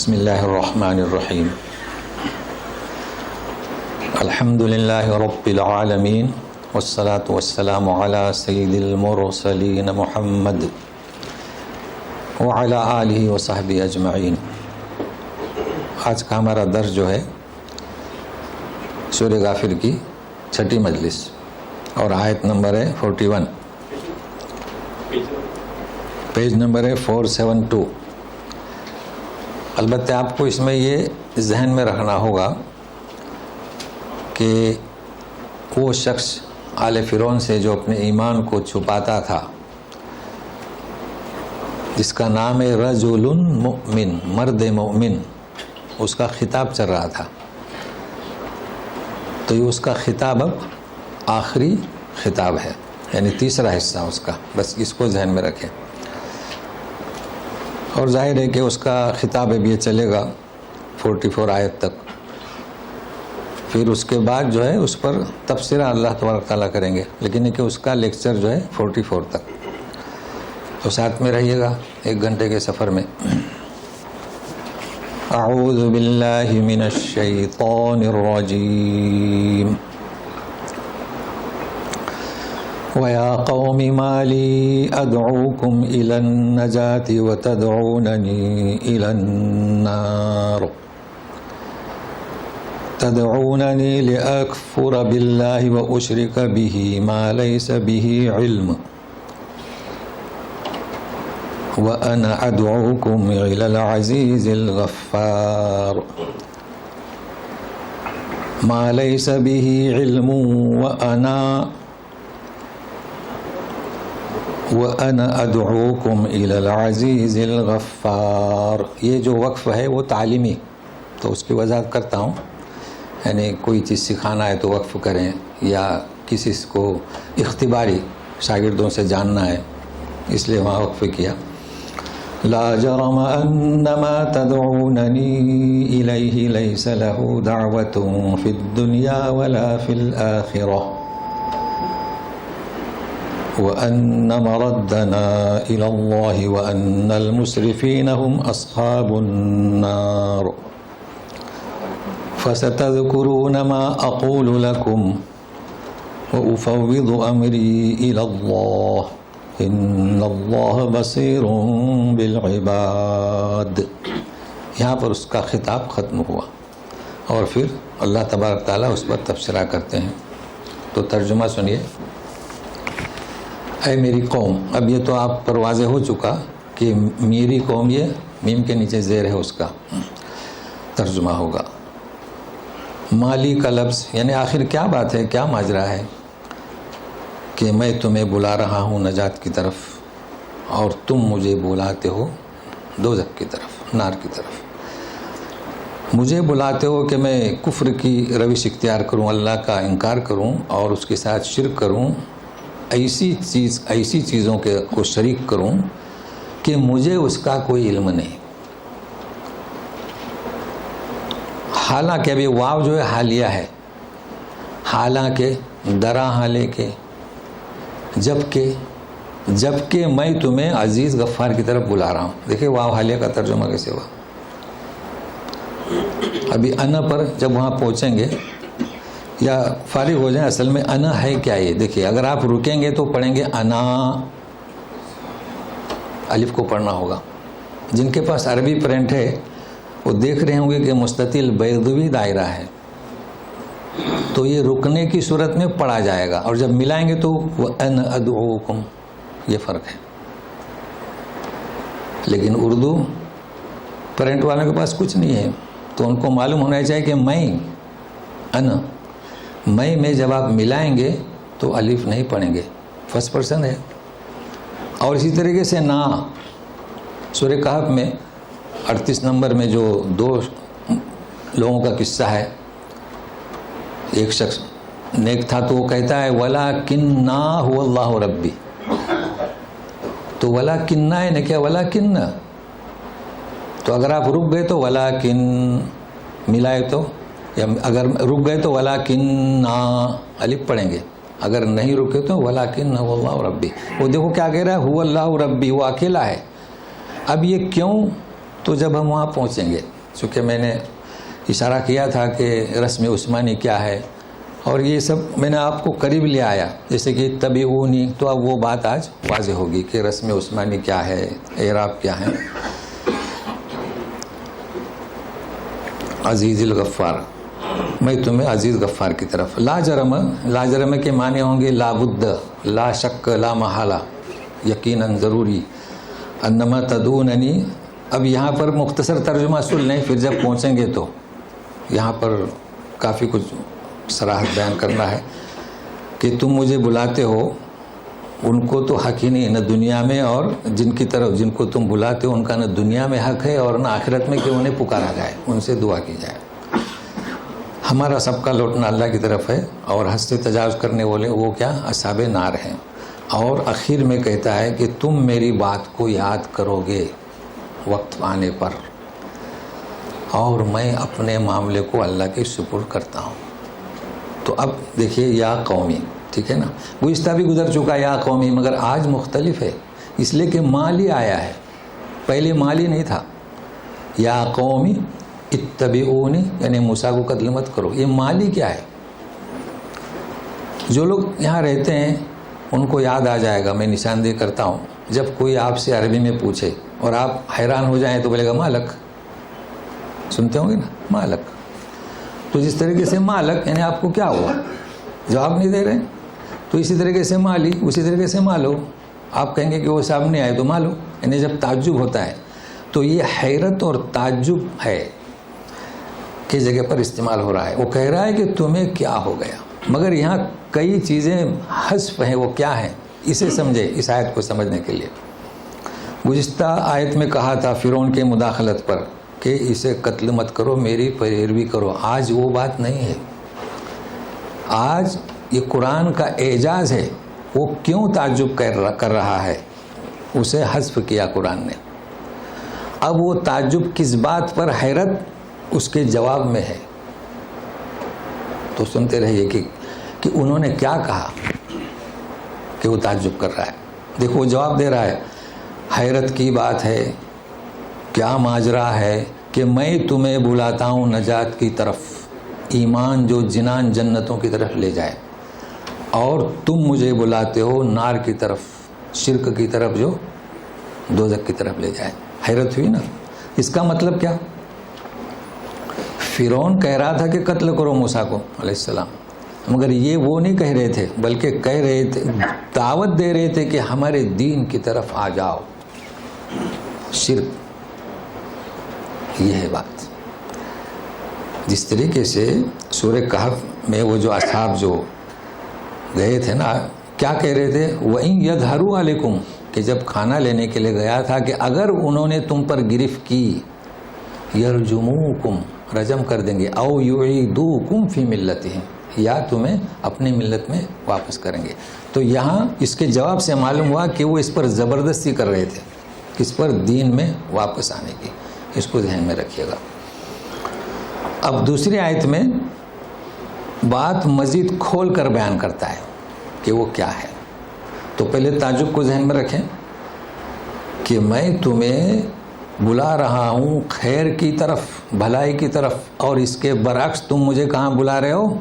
بسم اللہ الرحمن الرحیم الحمد للہ رب العالمین والصلاة والسلام علی سید المرسلین محمد وعلی آلہ وصحبہ اجمعین۔ آج کا ہمارا درس جو ہے سورہ غافر کی 6 مجلس اور آیت نمبر ہے 41، پیج نمبر ہے 472۔ البتہ آپ کو اس میں یہ ذہن میں رکھنا ہوگا کہ وہ شخص آل فرعون سے جو اپنے ایمان کو چھپاتا تھا، جس کا نام ہے رجل مؤمن، مرد مومن، اس کا خطاب چل رہا تھا، تو یہ اس کا خطاب اب آخری خطاب ہے، یعنی تیسرا حصہ اس کا، بس اس کو ذہن میں رکھیں۔ اور ظاہر ہے کہ اس کا خطاب اب یہ چلے گا 44 آیت تک، پھر اس کے بعد جو ہے اس پر تبصرہ اللہ تبارک تعالیٰ کریں گے، لیکن یہ کہ اس کا لیکچر جو ہے 44 تک، تو ساتھ میں رہیے گا 1 گھنٹے کے سفر میں۔ اعوذ باللہ من الشیطان الرجیم۔ وَيَا قَوْمِ مَا لِي أَدْعُوكُمْ إِلَى النَّجَاةِ وَتَدْعُونَنِي إِلَى النَّارِ تَدْعُونَنِي لِأَكْفُرَ بِاللَّهِ وَأُشْرِكَ بِهِ مَا لَيْسَ بِهِ عِلْمٌ وَأَنَا أَدْعُوكُمْ إِلَى الْعَزِيزِ الْغَفَّارِ مَا لَيْسَ بِهِ عِلْمٌ وَأَنَا أَدْعُوكُمْ إِلَى الْعَزِيزِ الْغَفَّارِ۔ یہ جو وقف ہے وہ تعلیمی، تو اس کی وضاحت کرتا ہوں، یعنی کوئی چیز سکھانا ہے تو وقف کریں، یا کسی کو اختباری شاگردوں سے جاننا ہے، اس لیے وہاں وقف کیا۔ لا جرم ان ما تدعوننی الیہ لیس له دعوت فی الدنیا ولا فی الآخرہ وَأَنَّ مَرَدَّنَا إِلَى اللَّهِ وَأَنَّ الْمُسْرِفِينَ هُمْ أَصْحَابُ النَّارِ فَسَتَذْكُرُونَ مَا أَقُولُ لَكُمْ وَأُفَوِّضُ أَمْرِي إِلَى اللَّهِ إِنَّ اللَّهَ بَصِيرٌ بِالْعِبَادِ۔ یہاں پر اس کا خطاب ختم ہوا، اور پھر اللہ تبارک تعالیٰ اس پر تبصرہ کرتے ہیں۔ تو ترجمہ سنیے۔ اے میری قوم، اب یہ تو آپ پر واضح ہو چکا کہ میری قوم، یہ میم کے نیچے زیر ہے، اس کا ترجمہ ہوگا۔ مالی کا لفظ یعنی آخر کیا بات ہے، کیا ماجرا ہے کہ میں تمہیں بلا رہا ہوں نجات کی طرف اور تم مجھے بلاتے ہو دوزخ کی طرف، نار کی طرف۔ مجھے بلاتے ہو کہ میں کفر کی روش اختیار کروں، اللہ کا انکار کروں اور اس کے ساتھ شرک کروں، ایسی چیزوں کو شریک کروں کہ مجھے اس کا کوئی علم نہیں۔ حالانکہ ابھی واو جو ہے حالیہ ہے، حالانکہ، درا حالے کے، جبکہ میں تمہیں عزیز غفار کی طرف بلا رہا ہوں۔ دیکھیں واو حالیہ کا ترجمہ کیسے ہوا۔ ابھی انا پر جب وہاں پہنچیں گے یا فارغ ہو جائیں، اصل میں انا ہے کیا یہ دیکھیے۔ اگر آپ رکیں گے تو پڑھیں گے انا، الف کو پڑھنا ہوگا۔ جن کے پاس عربی پرنٹ ہے وہ دیکھ رہے ہوں گے کہ مستطیل بیضوی دائرہ ہے، تو یہ رکنے کی صورت میں پڑھا جائے گا، اور جب ملائیں گے تو وَأَنَا أَدْعُوكُمْ، یہ فرق ہے۔ لیکن اردو پرنٹ والوں کے پاس کچھ نہیں ہے، تو ان کو معلوم ہونا چاہیے کہ میں جب آپ ملائیں گے تو الف نہیں پڑھیں گے، فرسٹ پرسن ہے۔ اور اسی طریقے سے نا، سورہ کہف میں 38 نمبر میں جو 2 لوگوں کا قصہ ہے، ایک شخص نیک تھا تو وہ کہتا ہے وَلَكِنَّا هُوَ اللَّهُ رَبِّي، تو وَلَكِنَّا ہے نا، کیا وَلَكِنَّا، تو اگر آپ رک گئے تو وَلَكِن ملائے تو، یا اگر رک گئے تو وَلَكِنَّا الف پڑھیں گے، اگر نہیں رکے تو وَلَكِنَّ هُوَ اللَّهُ رَبِّي۔ وہ دیکھو کیا کہہ رہا ہے، هُوَ اللَّهُ رَبِّي، وہ اکیلا ہے۔ اب یہ کیوں، تو جب ہم وہاں پہنچیں گے چونکہ میں نے اشارہ کیا تھا کہ رسم عثمانی کیا ہے اور یہ سب میں نے آپ کو قریب لے آیا، جیسے کہ تبعونی، تو اب وہ بات آج واضح ہوگی کہ رسم عثمانی کیا ہے، اعراب کیا ہے۔ عزیز الغفار، میں تمہیں عزیز غفار کی طرف۔ لا جرم، لا جرم کے معنی ہوں گے لا بد، لا شک، لا محالہ، یقیناً ضروری، انما تدعوننی۔ اب یہاں پر مختصر ترجمہ سن لیں، پھر جب پہنچیں گے تو یہاں پر کافی کچھ صراحت بیان کرنا ہے کہ تم مجھے بلاتے ہو، ان کو تو حق ہی نہیں نہ دنیا میں، اور جن کی طرف جن کو تم بلاتے ہو ان کا نہ دنیا میں حق ہے اور نہ آخرت میں کہ انہیں پکارا جائے، ان سے دعا کی جائے۔ ہمارا سب کا لوٹنا اللہ کی طرف ہے، اور حد سے تجاوز کرنے والے وہ کیا؟ اصحاب نار ہیں۔ اور آخر میں کہتا ہے کہ تم میری بات کو یاد کرو گے وقت آنے پر، اور میں اپنے معاملے کو اللہ کے سپرد کرتا ہوں۔ تو اب دیکھیے یا قومی، ٹھیک ہے نا، گزشتہ بھی گزر چکا یا قومی، مگر آج مختلف ہے، اس لیے کہ مالی آیا ہے، پہلے مالی نہیں تھا۔ یا قومی اتبعونی، یعنی موسیٰ کو قتل مت کرو، یہ مالی کیا ہے؟ جو لوگ یہاں رہتے ہیں ان کو یاد آ جائے گا، میں نشاندہی کرتا ہوں، جب کوئی آپ سے عربی میں پوچھے اور آپ حیران ہو جائیں تو بولے گا مالک، سنتے ہوں گے نا، مالک۔ تو جس طریقے سے مالک یعنی آپ کو کیا ہوا، جواب نہیں دے رہے، تو اسی طریقے سے مالی، اسی طریقے سے مالو، آپ کہیں گے کہ وہ صاحب نہیں آئے تو مالو، یعنی جب تعجب ہوتا ہے تو یہ حیرت اور تعجب ہے کس جگہ پر استعمال ہو رہا ہے۔ وہ کہہ رہا ہے کہ تمہیں کیا ہو گیا، مگر یہاں کئی چیزیں حذف ہیں، وہ کیا ہیں اسے سمجھے، اس آیت کو سمجھنے کے لیے۔ گزشتہ آیت میں کہا تھا فرعون کے مداخلت پر کہ اسے قتل مت کرو، میری پیروی کرو، آج وہ بات نہیں ہے۔ آج یہ قرآن کا اعجاز ہے، وہ کیوں تعجب کر رہا ہے، اسے حذف کیا قرآن نے۔ اب وہ تعجب کس بات پر، حیرت اس کے جواب میں ہے۔ تو سنتے رہیے کہ انہوں نے کیا کہا کہ وہ تعجب کر رہا ہے۔ دیکھو وہ جواب دے رہا ہے، حیرت کی بات ہے، کیا ماجرا ہے کہ میں تمہیں بلاتا ہوں نجات کی طرف، ایمان جو جنان جنتوں کی طرف لے جائے، اور تم مجھے بلاتے ہو نار کی طرف، شرک کی طرف جو دوزخ کی طرف لے جائے۔ حیرت ہوئی نا، اس کا مطلب کیا؟ فرعون کہہ رہا تھا کہ قتل کرو موسیٰ کو علیہ السلام، مگر یہ وہ نہیں کہہ رہے تھے، بلکہ کہہ رہے تھے، دعوت دے رہے تھے کہ ہمارے دین کی طرف آ جاؤ، شرک، یہ ہے بات۔ جس طریقے سے سورہ کہف میں وہ جو اصحاب جو گئے تھے نا، کیا کہہ رہے تھے؟ وَإِن يَظْهَرُوا عَلَيْكُمْ، کہ جب کھانا لینے کے لیے گیا تھا کہ اگر انہوں نے تم پر گرفت کی، يَرْجُمُوكُمْ، رجم کر دیں گے، أَوْ يُعِيدُوكُمْ فِي مِلَّتِهِمْ، یا تمہیں اپنی ملت میں واپس کریں گے۔ تو یہاں اس کے جواب سے معلوم ہوا کہ وہ اس پر زبردستی کر رہے تھے، اس پر دین میں واپس آنے کی، اس کو ذہن میں رکھیے گا۔ اب دوسری آیت میں بات مزید کھول کر بیان کرتا ہے کہ وہ کیا ہے۔ تو پہلے تعجب کو ذہن میں رکھیں کہ میں تمہیں بلا رہا ہوں خیر کی طرف، بھلائی کی طرف، اور اس کے برعکس تم مجھے کہاں بلا رہے ہو؟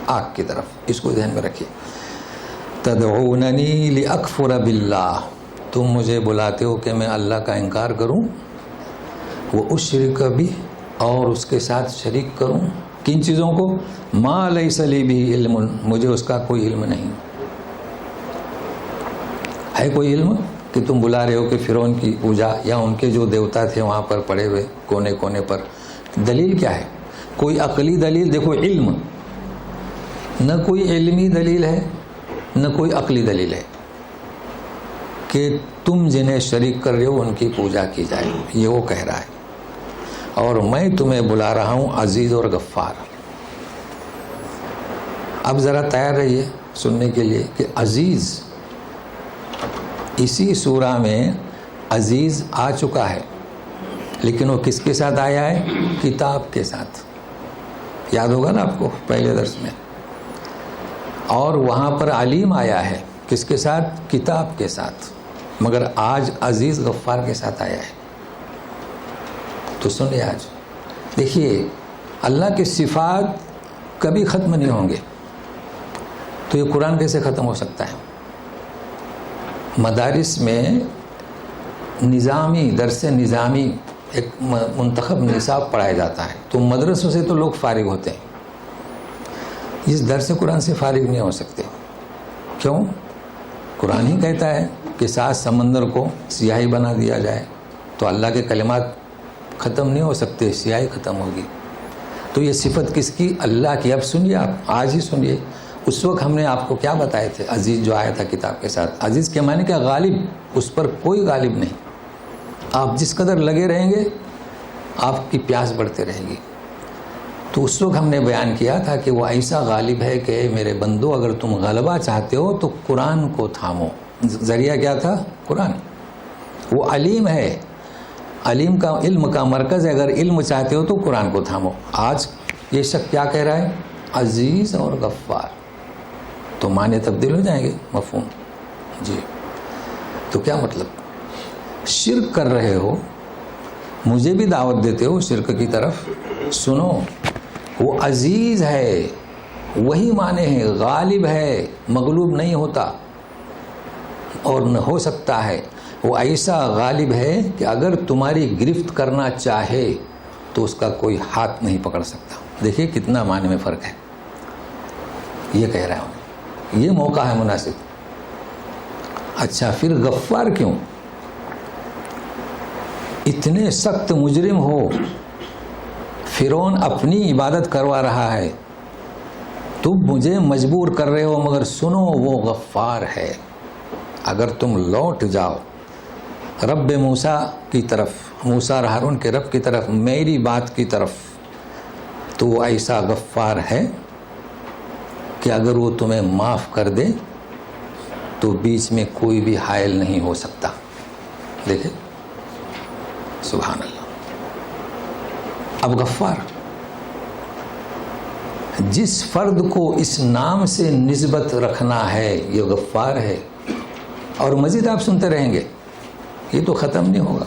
آگ کی طرف، اس کو ذہن میں رکھیے۔ تدعوننی لاکفر باللہ، تم مجھے بلاتے ہو کہ میں اللہ کا انکار کروں، وہ اشرک بھی، اور اس کے ساتھ شریک کروں، کن چیزوں کو؟ ما لیس لی بہ علم، مجھے اس کا کوئی علم نہیں ہے۔ کوئی علم کہ تم بلا رہے ہو کہ فرعون کی پوجا یا ان کے جو دیوتا تھے وہاں پر پڑے ہوئے کونے کونے پر، دلیل کیا ہے؟ کوئی عقلی دلیل؟ دیکھو علم، نہ کوئی علمی دلیل ہے نہ کوئی عقلی دلیل ہے کہ تم جنہیں شریک کر رہے ہو ان کی پوجا کی جائے، یہ وہ کہہ رہا ہے۔ اور میں تمہیں بلا رہا ہوں عزیز اور غفار۔ اب ذرا تیار رہیے سننے کے لیے کہ عزیز، اسی سورہ میں عزیز آ چکا ہے، لیکن وہ کس کے ساتھ آیا ہے؟ کتاب کے ساتھ، یاد ہوگا نا آپ کو پہلے درس میں۔ اور وہاں پر علیم آیا ہے، کس کے ساتھ؟ کتاب کے ساتھ، مگر آج عزیز غفار کے ساتھ آیا ہے۔ تو سنیے آج دیکھیے اللہ کے صفات کبھی ختم نہیں ہوں گے، تو یہ قرآن کیسے ختم ہو سکتا ہے؟ مدارس میں نظامی درس نظامی ایک منتخب نصاب پڑھایا جاتا ہے، تو مدرسوں سے تو لوگ فارغ ہوتے ہیں، اس درس قرآن سے فارغ نہیں ہو سکتے۔ کیوں؟ قرآن ہی کہتا ہے کہ 7 سمندر کو سیاہی بنا دیا جائے، تو اللہ کے کلمات ختم نہیں ہو سکتے، سیاہی ختم ہوگی۔ تو یہ صفت کس کی؟ اللہ کی۔ اب سنیے، آپ آج ہی سنیے، اس وقت ہم نے آپ کو کیا بتائے تھے؟ عزیز جو آیا تھا کتاب کے ساتھ، عزیز کے معنی کیا؟ غالب، اس پر کوئی غالب نہیں۔ آپ جس قدر لگے رہیں گے آپ کی پیاس بڑھتے رہے گی۔ تو اس وقت ہم نے بیان کیا تھا کہ وہ ایسا غالب ہے کہ میرے بندو اگر تم غلبہ چاہتے ہو تو قرآن کو تھامو۔ ذریعہ کیا تھا؟ قرآن۔ وہ علیم ہے، علیم کا علم کا مرکز ہے، اگر علم چاہتے ہو تو قرآن کو تھامو۔ آج یہ شخص کیا کہہ رہا ہے؟ عزیز اور غفار، تو معنی تبدیل ہو جائیں گے، مفہوم جی۔ تو کیا مطلب؟ شرک کر رہے ہو، مجھے بھی دعوت دیتے ہو شرک کی طرف، سنو وہ عزیز ہے، وہی معنی ہے، غالب ہے، مغلوب نہیں ہوتا اور نہ ہو سکتا ہے۔ وہ ایسا غالب ہے کہ اگر تمہاری گرفت کرنا چاہے تو اس کا کوئی ہاتھ نہیں پکڑ سکتا۔ دیکھیے کتنا معنی میں فرق ہے، یہ کہہ رہا ہوں، یہ موقع ہے مناسب۔ اچھا پھر غفار کیوں؟ اتنے سخت مجرم ہو، فرعون اپنی عبادت کروا رہا ہے، تم مجھے مجبور کر رہے ہو، مگر سنو وہ غفار ہے۔ اگر تم لوٹ جاؤ رب موسیٰ کی طرف، موسیٰ اور ہارون کے رب کی طرف، میری بات کی طرف، تو وہ ایسا غفار ہے کہ اگر وہ تمہیں معاف کر دے تو بیچ میں کوئی بھی حائل نہیں ہو سکتا۔ دیکھیں سبحان اللہ۔ اب غفار، جس فرد کو اس نام سے نسبت رکھنا ہے یہ غفار ہے، اور مزید آپ سنتے رہیں گے، یہ تو ختم نہیں ہوگا۔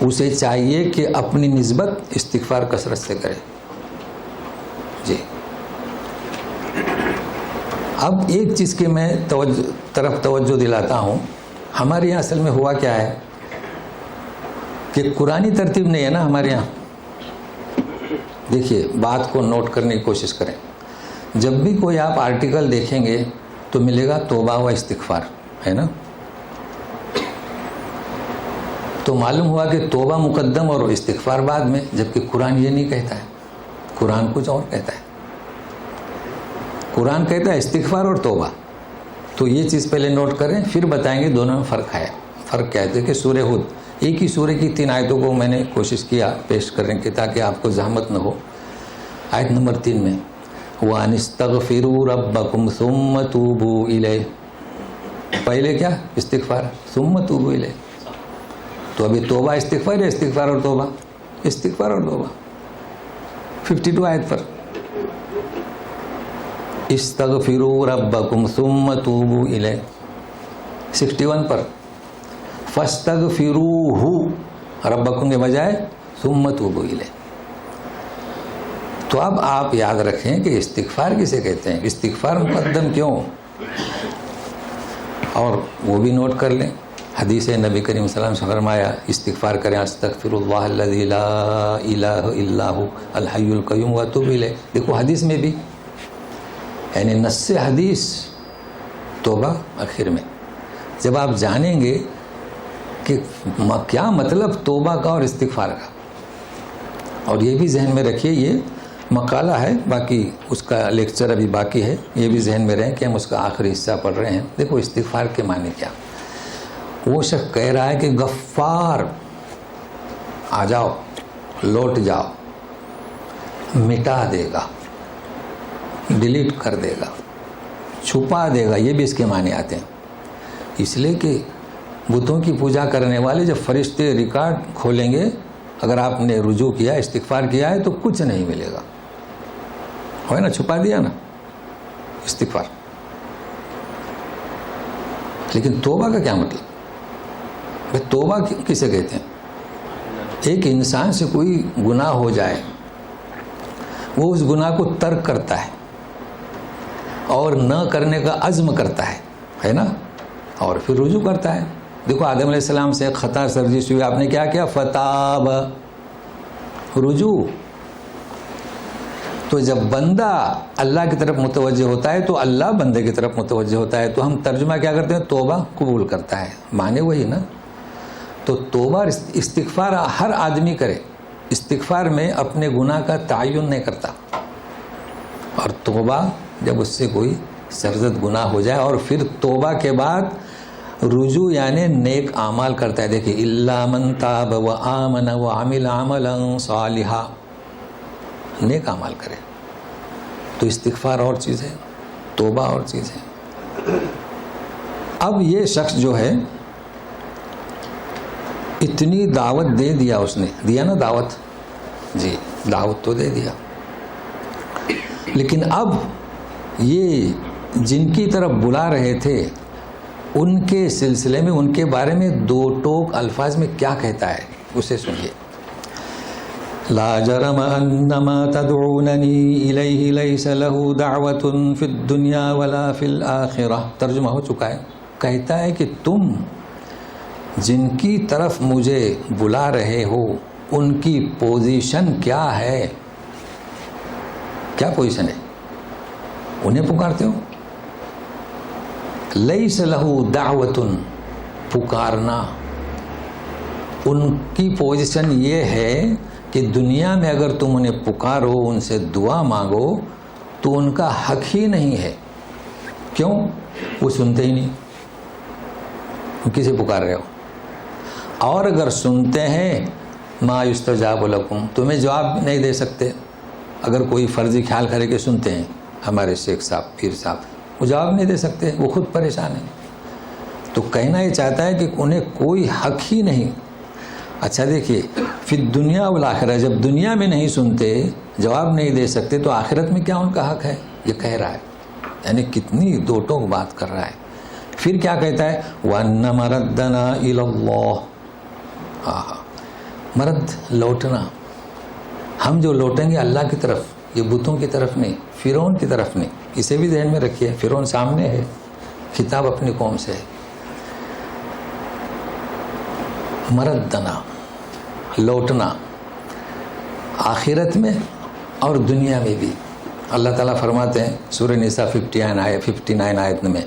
اسے چاہیے کہ اپنی نسبت استغفار کثرت سے کرے جی۔ اب ایک چیز کی میں طرف توجہ دلاتا ہوں، ہمارے یہاں اصل میں ہوا کیا ہے کہ قرآنی ترتیب نہیں ہے نا ہمارے یہاں۔ دیکھیے بات کو نوٹ کرنے کی کوشش کریں، جب بھی کوئی آپ آرٹیکل دیکھیں گے تو ملے گا توبہ و استغفار، ہے نا؟ تو معلوم ہوا کہ توبہ مقدم اور استغفار بعد میں، جبکہ قرآن یہ نہیں کہتا ہے، قرآن کچھ اور کہتا ہے۔ قرآن کہتا ہے استغفار اور توبہ۔ تو یہ چیز پہلے نوٹ کریں، پھر بتائیں گے دونوں میں فرق ہے۔ فرق کیا ہے کہ سورہ ہود، ایک ہی سورہ کی 3 آیتوں کو میں نے کوشش کیا پیش کرنے کی تاکہ آپ کو زحمت نہ ہو۔ آیت نمبر 3 میں وَأَنِ اسْتَغْفِرُوا رَبَّكُمْ ثُمَّ تُوبُوا إِلَيْهِ، پہلے کیا؟ استغفار، ثُمَّ تُوبُوا إِلَيْهِ۔ تو ابھی توبہ استغفار ہے، استغفار اور توبہ، استغفار اور توبہ۔ 52 آیت پر استغفروا ربکم ثم توبوا الیہ، 61 پر فاستغفروہ ربکم کے بجائے ثم توبوا الیہ۔ تو اب آپ یاد رکھیں کہ استغفار کسے کہتے ہیں، استغفار مقدم کیوں، اور وہ بھی نوٹ کر لیں۔ حدیث نبی کریم صلی اللہ علیہ وسلم سے فرمایا استغفار کریں، استغفر اللہ الذی لا الہ الا هو الحی القیوم واتوب الیہ۔ دیکھو حدیث میں بھی، یعنی نص حدیث توبہ آخر میں۔ جب آپ جانیں گے کہ کیا مطلب توبہ کا اور استغفار کا، اور یہ بھی ذہن میں رکھیے، یہ مقالہ ہے، باقی اس کا لیکچر ابھی باقی ہے، یہ بھی ذہن میں رہیں کہ ہم اس کا آخری حصہ پڑھ رہے ہیں۔ دیکھو استغفار کے معنی کیا، وہ شخص کہہ رہا ہے کہ غفار آ جاؤ، لوٹ جاؤ، مٹا دے گا، ڈیلیٹ کر دے گا، چھپا دے گا، یہ بھی اس کے معنی آتے ہیں۔ اس لیے کہ بتوں کی پوجا کرنے والے جب فرشتے ریکارڈ کھولیں گے، اگر آپ نے رجوع کیا، استغفار کیا ہے تو کچھ نہیں ملے گا، ہے نا، چھپا دیا نا استغفار۔ لیکن توبہ کا کیا مطلب؟ توبہ کسے کہتے ہیں؟ ایک انسان سے کوئی گناہ ہو جائے، وہ اس گناہ کو ترک کرتا ہے اور نہ کرنے کا عزم کرتا ہے نا، اور پھر رجوع کرتا ہے. دیکھو آدم علیہ السلام سے ایک خطا سرزش ہوئی، آپ نے کیا کیا؟ فتاب، رجوع. تو جب بندہ اللہ کی طرف متوجہ ہوتا ہے تو اللہ بندے کی طرف متوجہ ہوتا ہے. تو ہم ترجمہ کیا کرتے ہیں؟ توبہ قبول کرتا ہے، معنی وہی نا. تو توبہ استغفار ہر آدمی کرے، استغفار میں اپنے گناہ کا تعین نہیں کرتا، اور توبہ جب اس سے کوئی سرزد گناہ ہو جائے اور پھر توبہ کے بعد رجوع یعنی نیک اعمال کرتا ہے. دیکھیے الا من تاب وآمن وعمل عملا صالحا، نیک اعمال کرے. تو استغفار اور چیز ہے، توبہ اور چیز ہے. اب یہ شخص جو ہے اتنی دعوت دے دیا، اس نے دیا نا دعوت، جی دعوت تو دے دیا، لیکن اب یہ جن کی طرف بلا رہے تھے ان کے سلسلے میں، ان کے بارے میں دو ٹوک الفاظ میں کیا کہتا ہے اسے سنیے. لا جرم انما تدعوننی الیہ لیس له دعوت فی الدنیا ولا فی الآخرہ. ترجمہ ہو چکا ہے. کہتا ہے کہ تم جن کی طرف مجھے بلا رہے ہو ان کی پوزیشن کیا ہے؟ کیا پوزیشن ہے؟ انہیں پکارتے ہو. لیس لہ دعوت، پکارنا. ان کی پوزیشن یہ ہے کہ دنیا میں اگر تم انہیں پکارو، ان سے دعا مانگو تو ان کا حق ہی نہیں ہے. کیوں؟ وہ سنتے ہی نہیں. کسے پکار رہے ہو؟ اور اگر سنتے ہیں ما یستجاب لکم، تمہیں جواب نہیں دے سکتے. اگر کوئی فرضی خیال کرے کے سنتے ہیں ہمارے شیخ صاحب، پیر صاحب، وہ جواب نہیں دے سکتے، وہ خود پریشان ہیں. تو کہنا یہ چاہتا ہے کہ انہیں کوئی حق ہی نہیں. اچھا دیکھیے، فی الدنیا والآخرہ، جب دنیا میں نہیں سنتے، جواب نہیں دے سکتے، تو آخرت میں کیا ان کا حق ہے؟ یہ کہہ رہا ہے. یعنی کتنی دو ٹوک بات کر رہا ہے. پھر کیا کہتا ہے؟ وَأَنَّ مَرَدَّنَا إِلَى اللَّهِ. مرد لوٹنا، ہم جو لوٹیں گے اللہ کی طرف، یہ بتوں کی طرف نہیں، فرعون کی طرف نہیں. اسے بھی ذہن میں رکھیے، فرعون سامنے ہے، خطاب اپنی قوم سے ہے. مردنا، لوٹنا، آخرت میں اور دنیا میں بھی. اللہ تعالیٰ فرماتے ہیں سورہ نساء 59 آیت میں،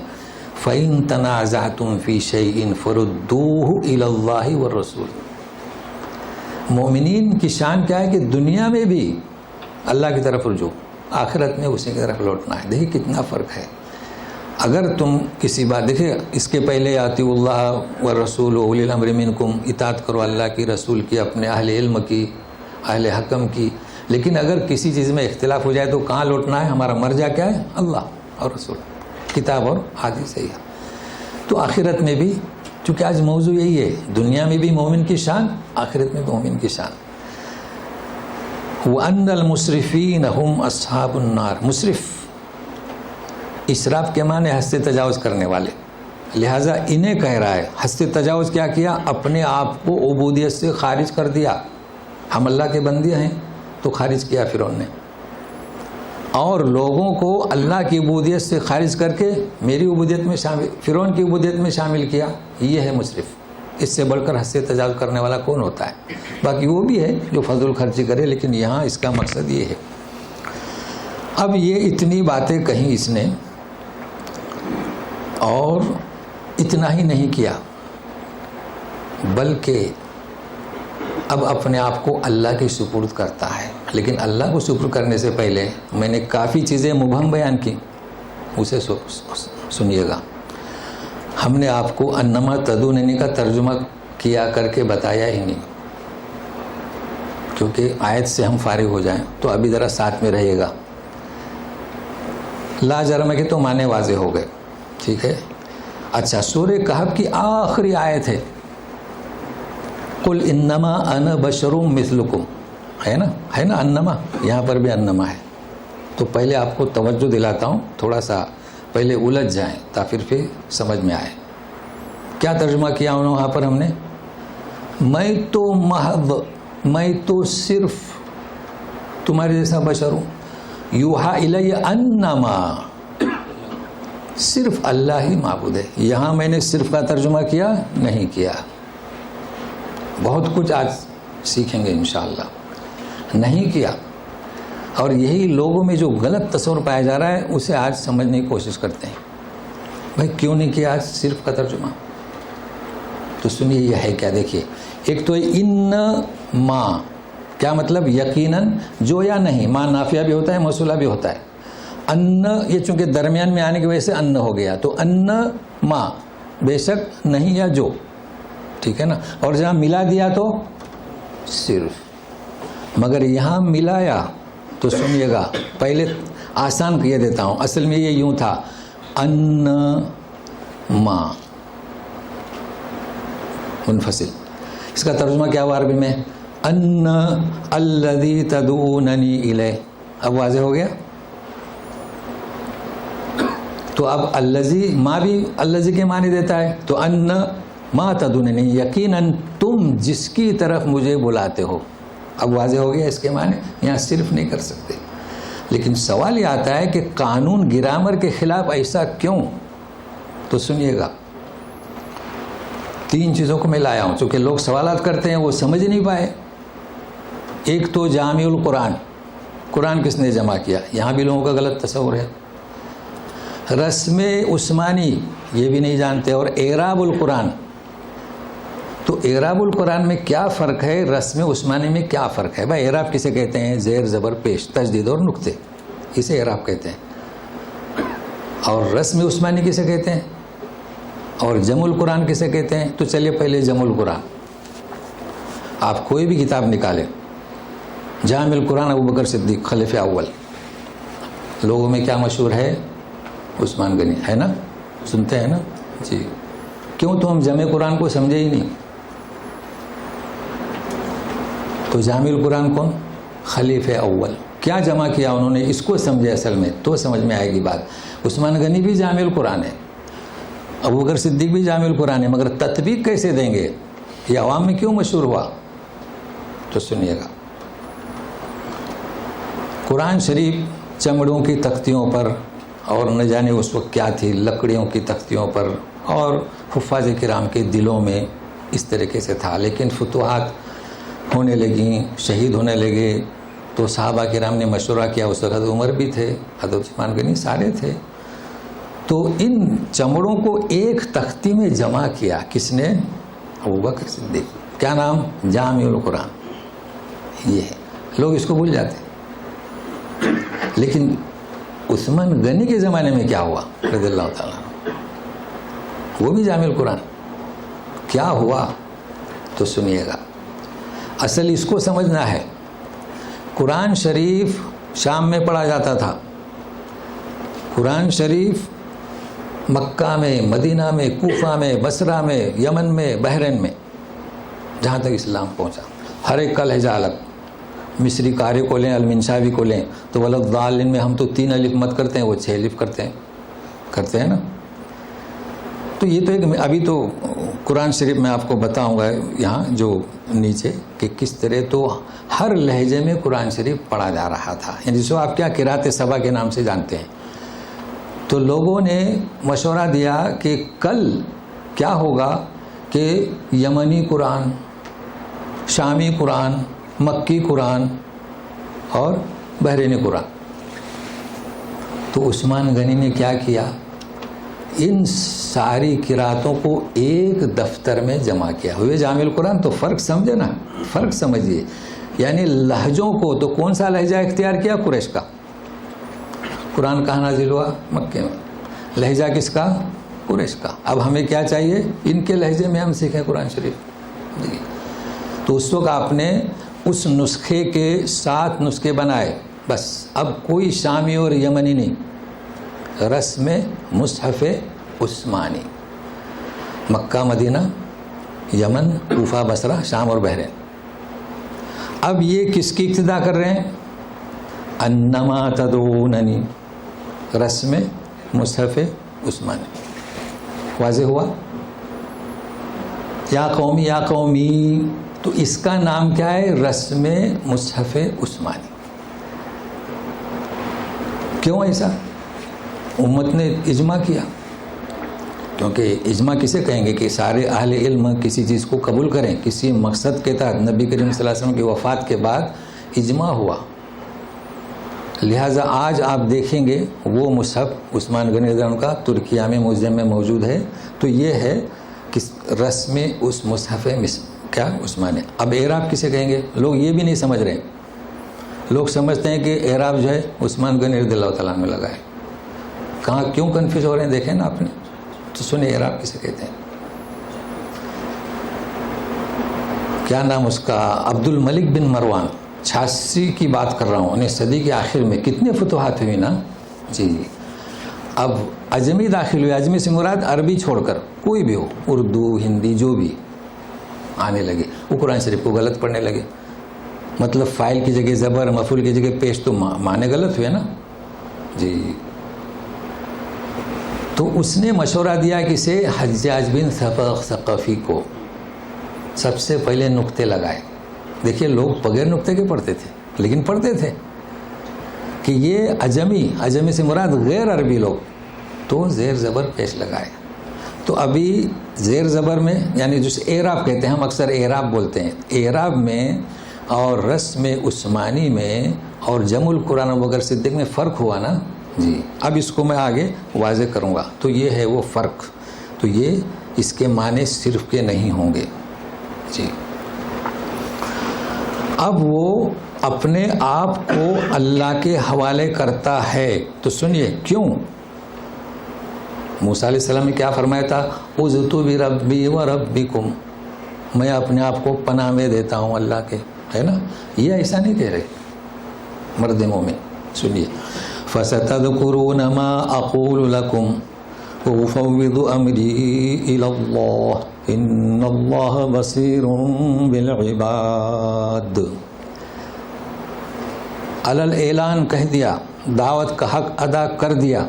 فَإِن تَنَازَعْتُمْ فِي شَيْءٍ فَرُدُّوهُ إِلَى اللَّهِ وَالرَّسُولِ. مومنین کی شان کیا ہے کہ دنیا میں بھی اللہ کی طرف رجوع، آخرت میں اسی کی طرف لوٹنا ہے. دیکھیے کتنا فرق ہے. اگر تم کسی بات، دیکھیے اس کے پہلے آتی اللہ والرسول اولی الامر منکم، اطاعت کرو اللہ کی، رسول کی، اپنے اہل علم کی، اہل حکم کی. لیکن اگر کسی چیز میں اختلاف ہو جائے تو کہاں لوٹنا ہے؟ ہمارا مرجع کیا ہے؟ اللہ اور رسول، کتاب اور حدیث ہے. تو آخرت میں بھی، چونکہ آج موضوع یہی ہے، دنیا میں بھی مومن کی شان، آخرت میں بھی مومن کی شان. وَأَنَّ الْمُسْرِفِينَ هُمْ أَصْحَابُ النَّارِ. مسرف، اسراف کے معنی حد سے تجاوز کرنے والے. لہٰذا انہیں کہہ رہا ہے. حد سے تجاوز کیا کیا؟ اپنے آپ کو عبودیت سے خارج کر دیا. ہم اللہ کے بندے ہیں تو خارج کیا فرعون نے، اور لوگوں کو اللہ کی عبودیت سے خارج کر کے میری عبودیت میں شامل، فرعون کی عبودیت میں شامل کیا. یہ ہے مسرف. اس سے بڑھ کر حد سے تجاوز کرنے والا کون ہوتا ہے؟ باقی وہ بھی ہے جو فضل خرچی کرے، لیکن یہاں اس کا مقصد یہ ہے. اب یہ اتنی باتیں کہیں اس نے، اور اتنا ہی نہیں کیا بلکہ اب اپنے آپ کو اللہ کی سپرد کرتا ہے. لیکن اللہ کو سپرد کرنے سے پہلے میں نے کافی چیزیں مبہم بیان کی، اسے سنیے گا. ہم نے آپ کو انما تدعوننی کا ترجمہ کیا کر کے بتایا ہی نہیں، کیونکہ آیت سے ہم فارغ ہو جائیں. تو ابھی ذرا ساتھ میں رہیے گا. لا جرم کے تو معنی واضح ہو گئے، ٹھیک ہے. اچھا، سورہ کہف کی آخری آیت ہے، قل انما انا بشر مثلکم. ہے نا انما، یہاں پر بھی انما ہے. تو پہلے آپ کو توجہ دلاتا ہوں، تھوڑا سا پہلے الجھ جائیں تاکہ پھر سمجھ میں آئے. کیا ترجمہ کیا انہوں وہاں پر ہم نے؟ میں تو محض میں تو صرف تمہارے جیسا بشر ہوں. یوحا الی انما، صرف اللہ ہی معبود ہے. یہاں میں نے صرف کا ترجمہ کیا نہیں کیا. بہت کچھ آج سیکھیں گے انشاءاللہ. نہیں کیا. اور یہی لوگوں میں جو غلط تصور پایا جا رہا ہے اسے آج سمجھنے کی کوشش کرتے ہیں. بھائی کیوں نہیں کیا آج صرف کا ترجمہ؟ تو سنیے یہ ہے کیا. دیکھیے ایک تو ان ما، کیا مطلب؟ یقیناً، جو یا نہیں. ما نافیہ بھی ہوتا ہے، موصولہ بھی ہوتا ہے. ان یہ چونکہ درمیان میں آنے کی وجہ سے ان ہو گیا، تو ان ما بے شک نہیں یا جو، ٹھیک ہے نا. اور جہاں ملا دیا تو صرف. مگر یہاں ملایا تو سنیے گا، پہلے آسان کیے دیتا ہوں. اصل میں یہ یوں تھا، ان ما منفصل. اس کا ترجمہ کیا ہوا عربی میں؟ ان الذی تدعوننی الیہ. اب واضح ہو گیا. تو اب الذی، ما بھی الذی کے معنی دیتا ہے، تو ان ما تدعوننی، یقیناً تم جس کی طرف مجھے بلاتے ہو. اب واضح ہو گیا اس کے معنی. یہاں صرف نہیں کر سکتے. لیکن سوال یہ آتا ہے کہ قانون گرامر کے خلاف ایسا کیوں؟ تو سنیے گا. 3 چیزوں کو میں لایا ہوں، چونکہ لوگ سوالات کرتے ہیں وہ سمجھ نہیں پائے. ایک تو جامع القرآن، قرآن کس نے جمع کیا؟ یہاں بھی لوگوں کا غلط تصور ہے. رسم عثمانی، یہ بھی نہیں جانتے. اور اعراب القرآن. تو اعراب القرآن میں کیا فرق ہے، رسم عثمانی میں کیا فرق ہے؟ بھائی اعراب کسے کہتے ہیں؟ زیر زبر پیش، تجدید اور نقطے، اسے اعراب کہتے ہیں. اور رسم عثمانی کسے کہتے ہیں؟ اور جمع القرآن کسے کہتے ہیں؟ تو چلیے پہلے جمع القرآن. آپ کوئی بھی کتاب نکالیں، جامع القرآن ابو بکر صدیق خلیفہ اول، لوگوں میں کیا مشہور ہے؟ عثمان غنی، ہے نا؟ سنتے ہیں نا جی. کیوں؟ تو ہم جمع قرآن کو سمجھے ہی نہیں. تو جامع القرآن کون؟ خلیفہ اول. کیا جمع کیا انہوں نے، اس کو سمجھے اصل میں تو سمجھ میں آئے گی بات. عثمان غنی بھی جامع القرآن ہے، ابو بکر صدیق بھی جامع القرآن ہے، مگر تطبیق کیسے دیں گے؟ یہ عوام میں کیوں مشہور ہوا؟ تو سنیے گا. قرآن شریف چمڑوں کی تختیوں پر، اور نہ جانے اس وقت کیا تھی، لکڑیوں کی تختیوں پر، اور حفاظ کرام کے دلوں میں اس طریقے سے تھا. لیکن فتوحات ہونے لگیں، شہید ہونے لگے، تو صحابہ کرام نے مشورہ کیا. اس وقت عمر بھی تھے، حضرت عثمان غنی، سارے تھے. تو ان چمڑوں کو ایک تختی میں جمع کیا. کس نے؟ ابو بکر صدیق. کیا نام؟ جامع القرآن. یہ ہے. لوگ اس کو بھول جاتے. لیکن عثمان غنی کے زمانے میں کیا ہوا رضی اللہ تعالیٰ؟ وہ بھی جامع القرآن. کیا ہوا؟ تو سنیے گا. اصل اس کو سمجھنا ہے. قرآن شریف شام میں پڑھا جاتا تھا. قرآن شریف مکہ میں، مدینہ میں، کوفہ میں، بصرہ میں، یمن میں، بحرین میں، جہاں تک اسلام پہنچا. ہر ایک کا لہجہ الگ. مصری قاری کو لیں، المنشاوی کو لیں، تو ولضالین میں ہم تو 3 الف مت کرتے ہیں، وہ 6 الف کرتے ہیں نا. تو یہ تو ایک، ابھی تو قرآن شریف میں آپ کو بتاؤں گا یہاں جو نیچے کہ کس طرح تو ہر لہجے میں قرآن شریف پڑھا جا رہا تھا. یعنی جس کو آپ کیا قرات سبا کے نام سے جانتے ہیں. تو لوگوں نے مشورہ دیا کہ کل کیا ہوگا کہ یمنی قرآن، شامی قرآن، مکی قرآن اور بحرینی قرآن. تو عثمان غنی نے کیا کیا؟ ان ساری قراتوں کو ایک دفتر میں جمع کیا. ہوئے جامع القرآن. تو فرق سمجھے نا، فرق سمجھیے. یعنی لہجوں کو تو کون سا لہجہ اختیار کیا؟ قریش کا. قرآن کہاں نازل ہوا؟ مکے میں. لہجہ کس کا؟ قریش کا. اب ہمیں کیا چاہیے؟ ان کے لہجے میں ہم سیکھیں قرآن شریف. تو اس وقت آپ نے اس نسخے کے 7 نسخے بنائے. بس اب کوئی شامی اور یمنی نہیں. رسم مصحف عثمانی، مکہ، مدینہ، یمن، کوفہ، بصرہ، شام اور بحرین. اب یہ کس کی ابتدا کر رہے ہیں؟ انما تدعوننی، رسم مصحف عثمانی. واضح ہوا؟ یا قومی، یا قومی، تو اس کا نام کیا ہے؟ رسم مصحف عثمانی. کیوں ایسا؟ امت نے اجماع کیا. کیونکہ اجماع کسے کہیں گے کہ سارے اہل علم کسی چیز کو قبول کریں کسی مقصد کے تحت. نبی کریم صلی اللہ علیہ وسلم کی وفات کے بعد اجماع ہوا. لہٰذا آج آپ دیکھیں گے وہ مصحف عثمان غنی رضی اللہ عنہ کا ترکیہ میں میوزیم میں موجود ہے. تو یہ ہے کہ رسم اس مصحف کیا عثمانی. اب اعراب کسے کہیں گے؟ لوگ یہ بھی نہیں سمجھ رہے. لوگ سمجھتے ہیں کہ اعراب جو ہے عثمان غنی رضی اللہ تعالیٰ میں لگا ہے. کہاں کیوں کنفیوز ہو رہے ہیں؟ دیکھیں نا آپ نے. تو سنیں اعراب کسے کہتے ہیں. کیا نام اس کا؟ عبد الملک بن مروان. 86 کی بات کر رہا ہوں، انہیں صدی کے آخر میں. کتنے فتوحات ہوئی نا جی. اب عجمی داخل ہوئے. عجمی سے مراد عربی چھوڑ کر کوئی بھی ہو، اردو ہندی جو بھی آنے لگے. وہ قرآن شریف کو غلط پڑھنے لگے. مطلب فاعل کی جگہ زبر، مفعول کی جگہ پیش، تو معنی غلط ہوئے نا جی. تو اس نے مشورہ دیا کسے؟ حجاج بن ثقفی کو. سب سے پہلے نقطے لگائے. دیکھیے لوگ بغیر نقطے کے پڑھتے تھے لیکن پڑھتے تھے کہ یہ عجمی سے مراد غیر عربی لوگ. تو زیر زبر پیش لگائے. تو ابھی زیر زبر میں یعنی جسے اعراب کہتے ہیں، ہم اکثر اعراب بولتے ہیں. اعراب میں اور رسم عثمانی میں اور جمع القرآن وغیرہ صدیق میں فرق ہوا نا جی. اب اس کو میں آگے واضح کروں گا. تو یہ ہے وہ فرق. تو یہ اس کے معنی صرف کے نہیں ہوں گے جی. اب وہ اپنے آپ کو اللہ کے حوالے کرتا ہے. تو سنیے کیوں. موسیٰ علیہ السلام نے کیا فرمایا تھا؟ اُذْتُ بِرَبِّي وَرَبِّكُمْ. میں اپنے آپ کو پناہ میں دیتا ہوں اللہ کے، ہے نا. یہ ایسا نہیں کہہ رہے مرد مومن. سنیے فَسَتَذْكُرُونَ مَا أَقُولُ لَكُمْ وَأُفَوِّضُ أَمْرِي إِلَى اللَّهِ إِنَّ اللَّهَ بَصِيرٌ بِالْعِبَادِ. اعلان کہہ دیا، دعوت کا حق ادا کر دیا،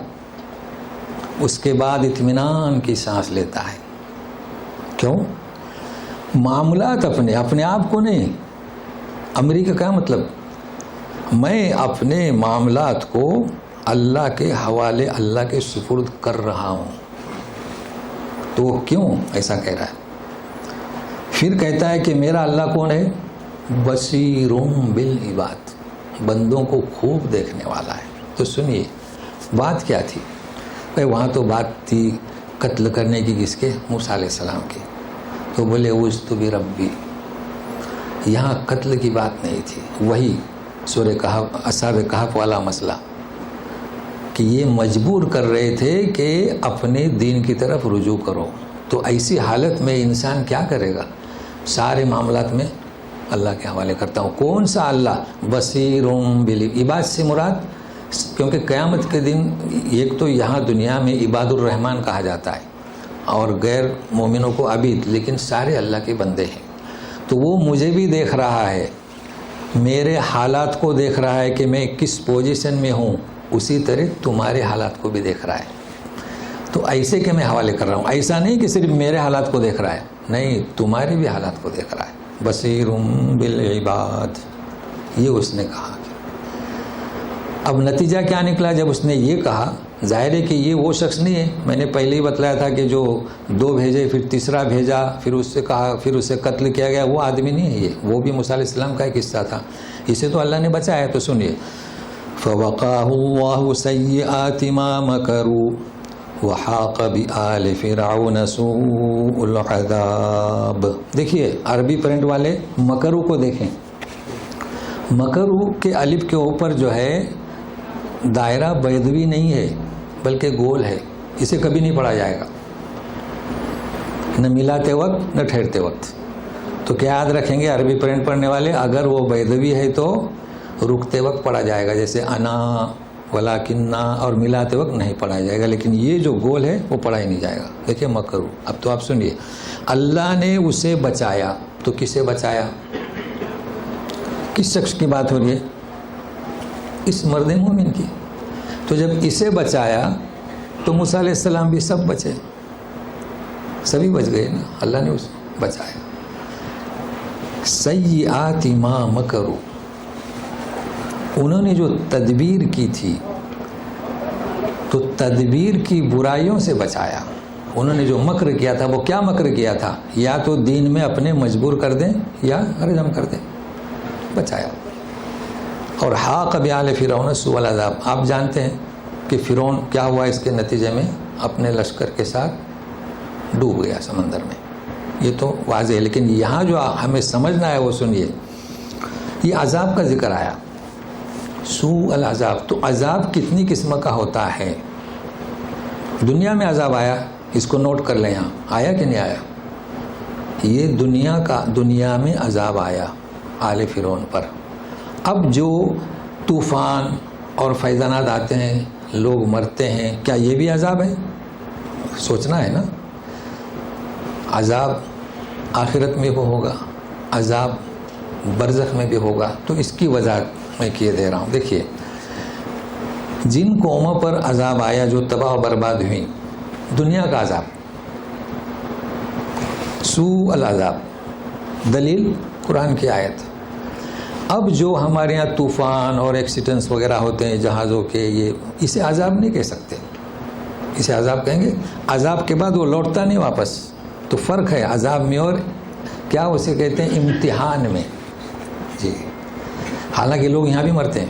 اس کے بعد اطمینان کی سانس لیتا ہے. کیوں؟ معاملات اپنے آپ کو نہیں. امری کا کیا مطلب؟ میں اپنے معاملات کو اللہ کے حوالے، اللہ کے سپرد کر رہا ہوں. تو کیوں ایسا کہہ رہا ہے؟ پھر کہتا ہے کہ میرا اللہ کون ہے؟ بصیرٌ بالعباد. بندوں کو خوب دیکھنے والا ہے. تو سنیے بات کیا تھی بھائی. وہاں تو بات تھی قتل کرنے کی، کس کے؟ موسیٰ علیہ السلام کی. تو بولے اُذْتُ بِرَبِّي. یہاں قتل کی بات نہیں تھی. وہی سورہ کہف، اصحاب کہف والا مسئلہ کہ یہ مجبور کر رہے تھے کہ اپنے دین کی طرف رجوع کرو. تو ایسی حالت میں انسان کیا کرے گا؟ سارے معاملات میں اللہ کے حوالے کرتا ہوں. کون سا اللہ؟ بصیرٌ بالعباد سے مراد، کیونکہ قیامت کے دن ایک تو یہاں دنیا میں عباد الرحمن کہا جاتا ہے اور غیر مومنوں کو عبید، لیکن سارے اللہ کے بندے ہیں. تو وہ مجھے بھی دیکھ رہا ہے، میرے حالات کو دیکھ رہا ہے کہ میں کس پوزیشن میں ہوں. اسی طرح تمہارے حالات کو بھی دیکھ رہا ہے. تو ایسے کہ میں حوالے کر رہا ہوں. ایسا نہیں کہ صرف میرے حالات کو دیکھ رہا ہے، نہیں، تمہارے بھی حالات کو دیکھ رہا ہے. بصیر بالعباد، یہ اس نے کہا. اب نتیجہ کیا نکلا جب اس نے یہ کہا؟ ظاہر ہے کہ یہ وہ شخص نہیں ہے. میں نے پہلے ہی بتلایا تھا کہ جو 2 بھیجے، پھر تیسرا بھیجا، پھر اس سے کہا، پھر اسے قتل کیا گیا. وہ آدمی نہیں ہے یہ. وہ بھی موسیٰ علیہ السلام کا ایک حصہ تھا. اسے تو اللہ نے بچایا. تو سنیے فَوَقَاهُ اللَّهُ سَيِّئَاتِ مَا مَكَرُوا وَحَاقَ بِآلِ فِرْعَوْنَ سُوءُ الْعَذَابِ. دیکھیے عربی پرنٹ والے مکرو کو دیکھیں. مکرو کے الف کے اوپر جو ہے دائرہ بیضوی نہیں ہے بلکہ گول ہے. اسے کبھی نہیں پڑھا جائے گا، نہ ملاتے وقت نہ ٹھہرتے وقت. تو کیا یاد رکھیں گے عربی پرنٹ پڑھنے والے؟ اگر وہ بیضوی ہے تو رکتے وقت پڑھا جائے گا، جیسے انا، ولیکننا، اور ملاتے وقت نہیں پڑھا جائے گا. لیکن یہ جو گول ہے وہ پڑھا ہی نہیں جائے گا. دیکھیں مکرو. اب تو آپ سنیے، اللہ نے اسے بچایا. تو کسے بچایا؟ کس شخص کی بات ہو رہی ہے؟ اس مرد مومن کی. تو جب اسے بچایا تو موسیٰ علیہ السلام بھی سب بچے، سبھی بچ گئے نا. اللہ نے اسے بچایا. سیئات ما مکروا، انہوں نے جو تدبیر کی تھی تو تدبیر کی برائیوں سے بچایا. انہوں نے جو مکر کیا تھا وہ کیا مکر کیا تھا؟ یا تو دین میں اپنے مجبور کر دیں یا رجم کر دیں، بچایا. اور حاق بآل فرعون سوء العذاب، آپ جانتے ہیں کہ فرعون کیا ہوا اس کے نتیجے میں؟ اپنے لشکر کے ساتھ ڈوب گیا سمندر میں. یہ تو واضح ہے، لیکن یہاں جو ہمیں سمجھنا ہے وہ سنیے. یہ عذاب کا ذکر آیا، سوء العذاب. تو عذاب کتنی قسم کا ہوتا ہے؟ دنیا میں عذاب آیا، اس کو نوٹ کر لیں. یہاں آیا کہ نہیں آیا؟ یہ دنیا میں عذاب آیا آل فرعون پر. اب جو طوفان اور فیضانات آتے ہیں، لوگ مرتے ہیں، کیا یہ بھی عذاب ہے؟ سوچنا ہے نا. عذاب آخرت میں بھی ہوگا، عذاب برزخ میں بھی ہوگا. تو اس کی وضاحت میں کیے دے رہا ہوں. دیکھیے، جن قوموں پر عذاب آیا جو تباہ و برباد ہوئی، دنیا کا عذاب، سوء العذاب. دلیل قرآن کی آیت. اب جو ہمارے یہاں طوفان اور ایکسیڈنٹس وغیرہ ہوتے ہیں جہازوں کے، یہ اسے عذاب نہیں کہہ سکتے. اسے عذاب کہیں گے، عذاب کے بعد وہ لوٹتا نہیں واپس. تو فرق ہے عذاب میں اور کیا اسے کہتے ہیں امتحان میں. جی، حالانکہ لوگ یہاں بھی مرتے ہیں،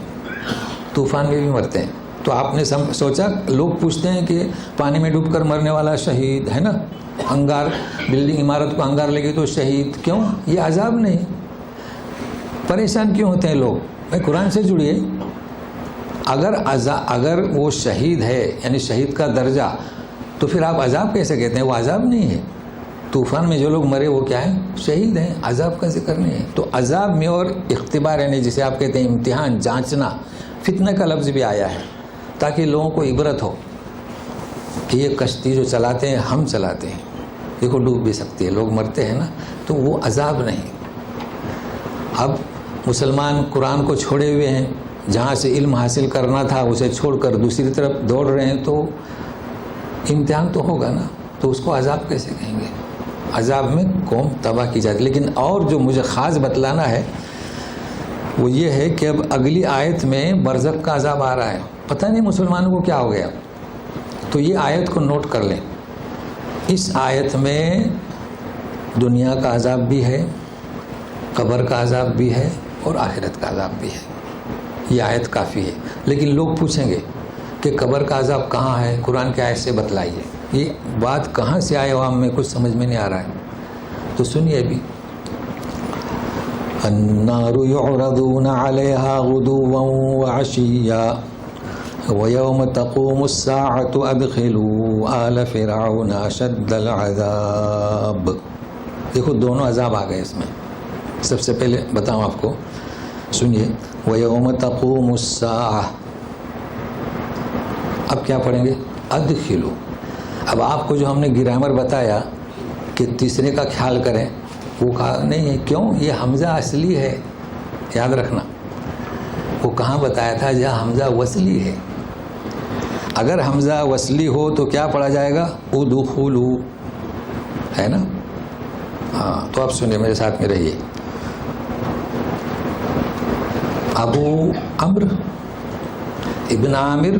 طوفان میں بھی مرتے ہیں. تو آپ نے سوچا، لوگ پوچھتے ہیں کہ پانی میں ڈوب کر مرنے والا شہید ہے نا، انگار بلڈنگ عمارت کو انگار لگے تو شہید. کیوں؟ یہ عذاب نہیں. پریشان کیوں ہوتے ہیں لوگ؟ بھائی قرآن سے جڑیے. اگر وہ شہید ہے، یعنی شہید کا درجہ، تو پھر آپ عذاب کیسے کہتے ہیں؟ وہ عذاب نہیں ہے. طوفان میں جو لوگ مرے وہ کیا ہیں؟ شہید ہیں. عذاب کا ذکر نہیں ہے. تو عذاب میں اور اختبار، یعنی جسے آپ کہتے ہیں امتحان، جانچنا، فتنہ کا لفظ بھی آیا ہے تاکہ لوگوں کو عبرت ہو کہ یہ کشتی جو چلاتے ہیں ہم چلاتے ہیں، دیکھو ڈوب بھی سکتی ہے، لوگ مرتے ہیں نا. تو وہ عذاب نہیں. اب مسلمان قرآن کو چھوڑے ہوئے ہیں، جہاں سے علم حاصل کرنا تھا اسے چھوڑ کر دوسری طرف دوڑ رہے ہیں، تو امتحان تو ہوگا نا. تو اس کو عذاب کیسے کہیں گے؟ عذاب میں قوم تباہ کی جاتی. لیکن اور جو مجھے خاص بتلانا ہے وہ یہ ہے کہ اب اگلی آیت میں برزخ کا عذاب آ رہا ہے. پتہ نہیں مسلمانوں کو کیا ہو گیا. تو یہ آیت کو نوٹ کر لیں. اس آیت میں دنیا کا عذاب بھی ہے، قبر کا عذاب بھی ہے، اور آخرت کا عذاب بھی ہے. یہ آیت کافی ہے. لیکن لوگ پوچھیں گے کہ قبر کا عذاب کہاں ہے؟ قرآن کی آیت سے بتلائیے. یہ بات کہاں سے آئے عوام میں کچھ سمجھ میں نہیں آ رہا ہے. تو سنیے بھی. النار يعرضون عليها غدوا وعشيا ويوم تقوم الساعة أدخلوا آل فرعون أشد العذاب. دیکھو دونوں عذاب آ گئے اس میں. سب سے پہلے بتاؤں آپ کو، سنیے. وَيَوْمَ تَقُومُ السَّاعَةُ. اب کیا پڑھیں گے؟ ادخلو. اب آپ کو جو ہم نے گرامر بتایا کہ تیسرے کا خیال کریں، وہ کہا نہیں ہے. کیوں؟ یہ حمزہ اصلی ہے، یاد رکھنا. وہ کہاں بتایا تھا؟ جہاں حمزہ وصلی ہے. اگر حمزہ وصلی ہو تو کیا پڑھا جائے گا؟ ادخلو، ہے نا. ہاں، تو آپ سنیے، میرے ساتھ میں رہیے. ابو عمرو، ابن عامر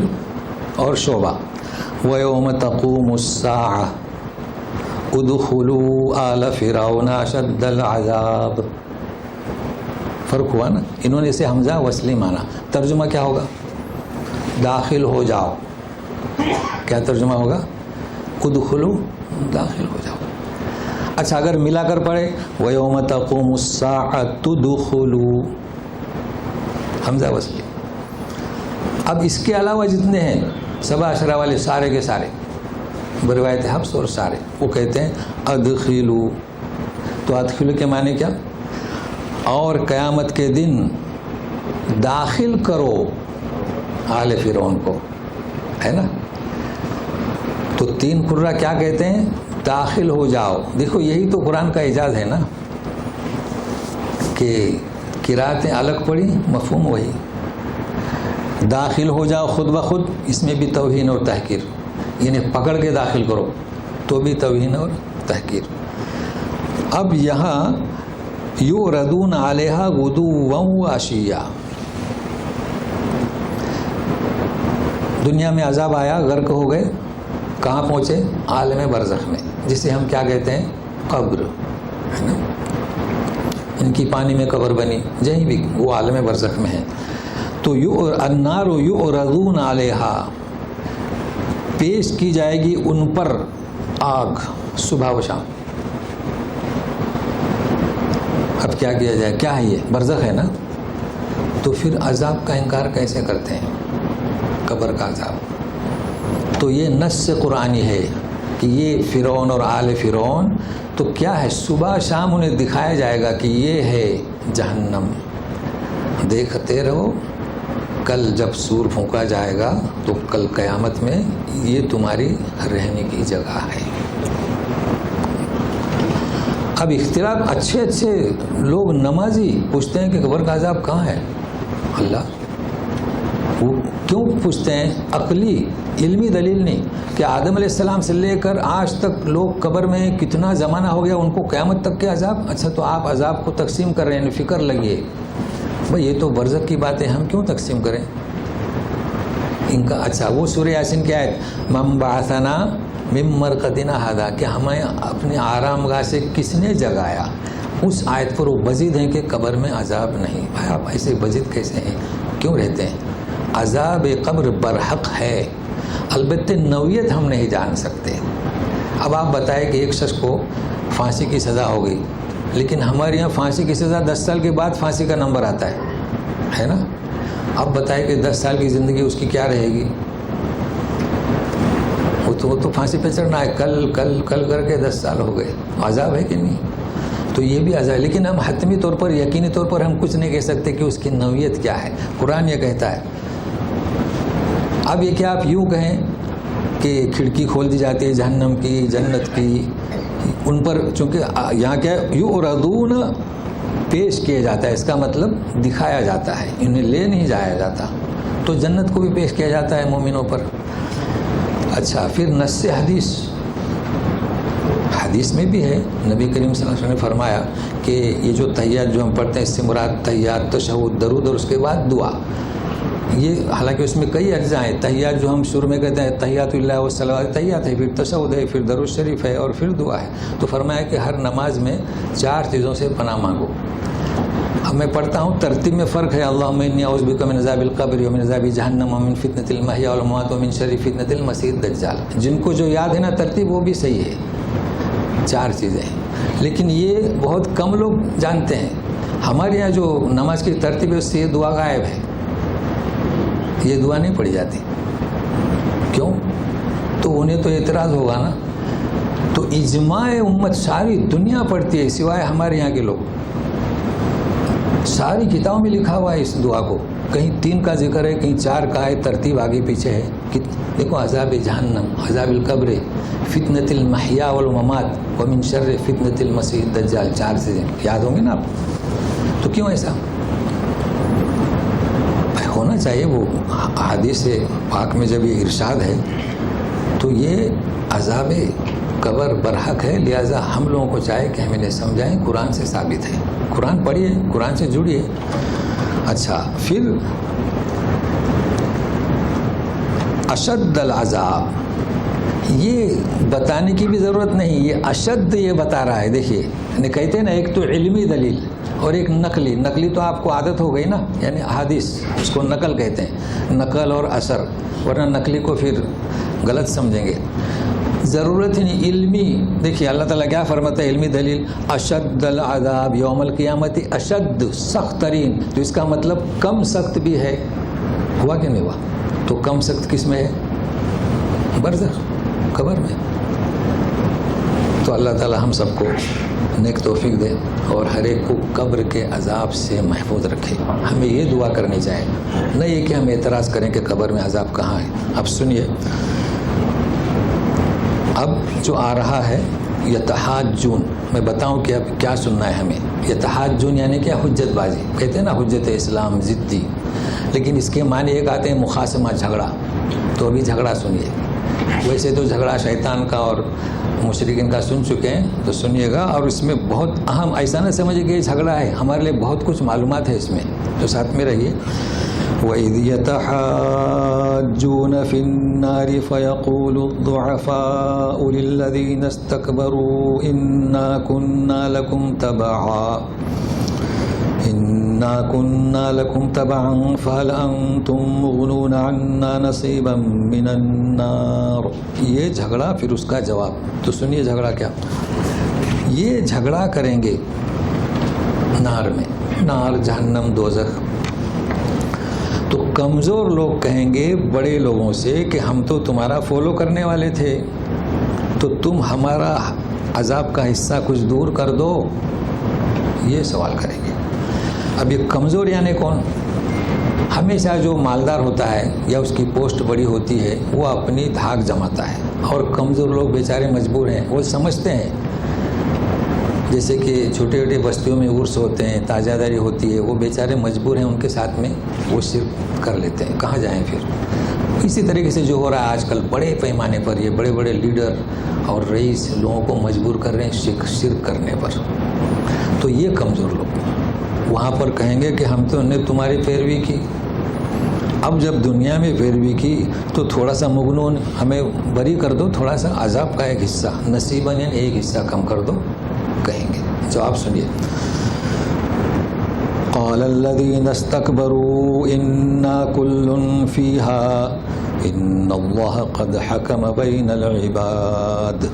اور شعبہ. وَيَوْمَ تَقُومُ السَّاعَةُ ادخلوا آل فرعون اشد العذاب. فرق ہوا نا. انہوں نے اسے حمزہ وصلی مانا. ترجمہ کیا ہوگا؟ داخل ہو جاؤ. کیا ترجمہ ہوگا؟ ادخلو، داخل ہو جاؤ. اچھا، اگر ملا کر پڑھے وَيَوْمَ تَقُومُ السَّاعَةُ ادخلوا، حمزہ وصلی. اب اس کے علاوہ جتنے ہیں سبا عشرہ والے سارے کے سارے، بروایت حفص اور سارے، وہ کہتے ہیں ادخلو. تو ادخلو کے معنی کیا؟ اور قیامت کے دن داخل کرو آل فرعون کو، ہے نا. تو تین قرہ کیا کہتے ہیں؟ داخل ہو جاؤ. دیکھو یہی تو قرآن کا اعجاز ہے نا، کہ قراتیں الگ پڑھی، مفہوم وہی. داخل ہو جاؤ خود بخود، اس میں بھی توہین اور تحقیر. یعنی پکڑ کے داخل کرو تو بھی توہین اور تحقیر. اب یہاں یعرضون علیہا غدوا وعشیا. دنیا میں عذاب آیا، غرق ہو گئے، کہاں پہنچے؟ عالم برزخ میں، جسے ہم کیا کہتے ہیں؟ قبر، ہے نا. ان کی پانی میں قبر بنی، جہیں بھی وہ عالم برزخ میں ہے. تو النار یعرضون علیہا، پیش کی جائے گی ان پر آگ صبح و شام. اب کیا کیا جائے؟ کیا ہے یہ؟ برزخ ہے نا. تو پھر عذاب کا انکار کیسے کرتے ہیں؟ قبر کا عذاب تو یہ نص قرآنی ہے کہ یہ فرعون اور آل فرعون تو کیا ہے، صبح شام انہیں دکھایا جائے گا کہ یہ ہے جہنم. دیکھتے رہو، کل جب سور پھونکا جائے گا تو کل قیامت میں یہ تمہاری رہنے کی جگہ ہے. اب اختلاف، اچھے لوگ نمازی پوچھتے ہیں کہ قبر کا عذاب کہاں ہے. اللہ وہ کیوں پوچھتے ہیں؟ عقلی علمی دلیل نہیں کہ آدم علیہ السلام سے لے کر آج تک لوگ قبر میں کتنا زمانہ ہو گیا، ان کو قیامت تک کے عذاب. اچھا تو آپ عذاب کو تقسیم کر رہے ہیں، فکر لگیے بھائی یہ تو برزخ کی بات ہے، ہم کیوں تقسیم کریں ان کا. اچھا وہ سورہ یاسین کی آیت من بعثنا من مرقدنا ھذا، کہ ہمیں اپنے آرام گاہ سے کس نے جگایا، اس آیت پر وہ بزید ہیں کہ قبر میں عذاب نہیں. بھائی آپ ایسے بزید کیسے ہیں، کیوں رہتے ہیں؟ عذاب قبر برحق ہے، البتہ نوعیت ہم نہیں جان سکتے. اب آپ بتائیں کہ ایک شخص کو پھانسی کی سزا ہو گئی، لیکن ہمارے یہاں پھانسی کی سزا 10 سال کے بعد پھانسی کا نمبر آتا ہے نا. اب بتائیں کہ 10 سال کی زندگی اس کی کیا رہے گی؟ وہ تو پھانسی پہ چڑھنا ہے، کل کل کل کر کے 10 سال ہو گئے. عذاب ہے کہ نہیں؟ تو یہ بھی عذاب، لیکن ہم حتمی طور پر، یقینی طور پر ہم کچھ نہیں کہہ سکتے کہ اس کی نوعیت کیا ہے. قرآن یہ کہتا ہے. اب یہ کہ آپ یوں کہیں کہ کھڑکی کھول دی جاتی ہے جہنم کی، جنت کی، ان پر چونکہ یہاں کیا یعرضون پیش کیا جاتا ہے، اس کا مطلب دکھایا جاتا ہے، انہیں لے نہیں جایا جاتا. تو جنت کو بھی پیش کیا جاتا ہے مومنوں پر. اچھا پھر نص حدیث میں بھی ہے، نبی کریم صلی اللہ علیہ وسلم نے فرمایا کہ یہ جو تحیات جو ہم پڑھتے ہیں، اس سے مراد تحیات، تشہد، درود اور اس کے بعد دعا. یہ حالانکہ اس میں کئی اجزاء ہیں. تحیات جو ہم شروع میں کہتے ہیں تحیات اللہ والصلوات، تحیات ہے، پھر تشہد ہے، پھر درود شریف ہے، اور پھر دعا ہے. تو فرمایا کہ ہر نماز میں 4 چیزوں سے پناہ مانگو. اب میں پڑھتا ہوں، ترتیب میں فرق ہے. اللہم انی اعوذ بک من عذاب القبر ومن عذاب جہنم ومن فتنۃ المحیا والممات ومن شر فتنۃ المسیح الدجال. جن کو جو یاد ہے نا ترتیب، وہ بھی صحیح ہے، 4 چیزیں ہیں. لیکن یہ بہت کم لوگ جانتے ہیں. ہمارے یہاں جو نماز کی ترتیب ہے اس سے یہ دعا غائب ہے، یہ دعا نہیں پڑھی جاتی. کیوں؟ تو انہیں تو اعتراض ہوگا نا. تو اجماع امت ساری دنیا پڑھتی ہے سوائے ہمارے یہاں کے لوگ. ساری کتابوں میں لکھا ہوا ہے اس دعا کو، کہیں 3 کا ذکر ہے، کہیں 4 کا ہے، ترتیب آگے پیچھے ہے. دیکھو، عذاب جہنم، عذاب القبر، فتنۃ المحیا والممات ومن شر فتنۃ المسیح الدجال، 4 چیزیں یاد ہوں گے نا آپ. تو کیوں ایسا ہونا چاہیے؟ وہ حدیث پاک میں جب یہ ارشاد ہے تو یہ عذاب قبر برحق ہے، لہذا ہم لوگوں کو چاہے کہ ہم انہیں سمجھائیں. قرآن سے ثابت ہے، قرآن پڑھیے، قرآن سے جڑیے. اچھا پھر اشد العذاب، یہ بتانے کی بھی ضرورت نہیں، یہ اشد یہ بتا رہا ہے. دیکھیے کہتے ہیں نا، ایک تو علمی دلیل اور ایک نقلی. نقلی تو آپ کو عادت ہو گئی نا، یعنی حدیث، اس کو نقل کہتے ہیں، نقل اور اثر، ورنہ نقلی کو پھر غلط سمجھیں گے. ضرورت ہی نہیں، علمی. دیکھیے اللہ تعالیٰ کیا فرماتا ہے، علمی دلیل، اشد العذاب یوم القیامت، اشد سخت ترین. تو اس کا مطلب کم سخت بھی ہے. ہوا کہ نہیں ہوا؟ تو کم سخت کس میں ہے؟ برزخ، قبر میں. تو اللہ تعالیٰ ہم سب کو نیک توفیق دے اور ہر ایک کو قبر کے عذاب سے محفوظ رکھے. ہمیں یہ دعا کرنی چاہیے، نہ یہ کہ ہم اعتراض کریں کہ قبر میں عذاب کہاں ہے. اب سنیے، اب جو آ رہا ہے یتحاجون، میں بتاؤں کہ اب کیا سننا ہے ہمیں. یتحاجون یعنی کیا؟ حجت بازی. کہتے ہیں نا حجت اسلام، ضدی. لیکن اس کے معنی ایک آتے ہیں مخاصمہ، جھگڑا. تو ابھی جھگڑا سنیے. ویسے تو جھگڑا شیطان کا اور مشرکین کا سن چکے ہیں، تو سنیے گا، اور اس میں بہت اہم، ایسا نہ سمجھے کہ یہ جھگڑا ہے، ہمارے لیے بہت کچھ معلومات ہے اس میں، تو ساتھ میں رہیے۔ وَإِذْ يَتَحَاجُّونَ فِي النَّارِ فَيَقُولُ الضُّعَفَاءُ لِلَّذِينَ اسْتَكْبَرُوا إِنَّا كُنَّا لَكُمْ تَبَعًا فَهَلْ أَنْتُمْ مُغْنُونَ عَنَّا نَصِيبًا مِنَ النَّارِ۔ یہ جھگڑا، پھر اس کا جواب، تو سنیے جھگڑا کیا۔ یہ جھگڑا کریں گے نار میں، نار جہنم دوزخ، تو کمزور لوگ کہیں گے بڑے لوگوں سے کہ ہم تو تمہارا فالو کرنے والے تھے، تو تم ہمارا عذاب کا حصہ کچھ دور کر دو، یہ سوال کریں گے۔ اب یہ کمزور یعنی کون؟ ہمیشہ جو مالدار ہوتا ہے یا اس کی پوسٹ بڑی ہوتی ہے وہ اپنی دھاک جماتا ہے، اور کمزور لوگ بیچارے مجبور ہیں، وہ سمجھتے ہیں، جیسے کہ چھوٹے چھوٹے بستیوں میں عرس ہوتے ہیں، تاجہ داری ہوتی ہے، وہ بیچارے مجبور ہیں، ان کے ساتھ میں وہ شرک کر لیتے ہیں، کہاں جائیں پھر۔ اسی طریقے سے جو ہو رہا ہے آج کل بڑے پیمانے پر، یہ بڑے بڑے لیڈر اور رئیس لوگوں کو مجبور کر رہے ہیں شرک کرنے پر، تو یہ کمزور لوگ وہاں پر کہیں گے کہ ہم تو نے تمہاری پیروی کی، اب جب دنیا میں پیروی کی تو تھوڑا سا مغنون ہمیں بری کر دو، تھوڑا سا عذاب کا ایک حصہ، نصیباً ایک حصہ کم کر دو، کہیں گے۔ جواب سنیے۔ قال الذين استكبروا إنا كل فيها إن الله قد حكم بين العباد۔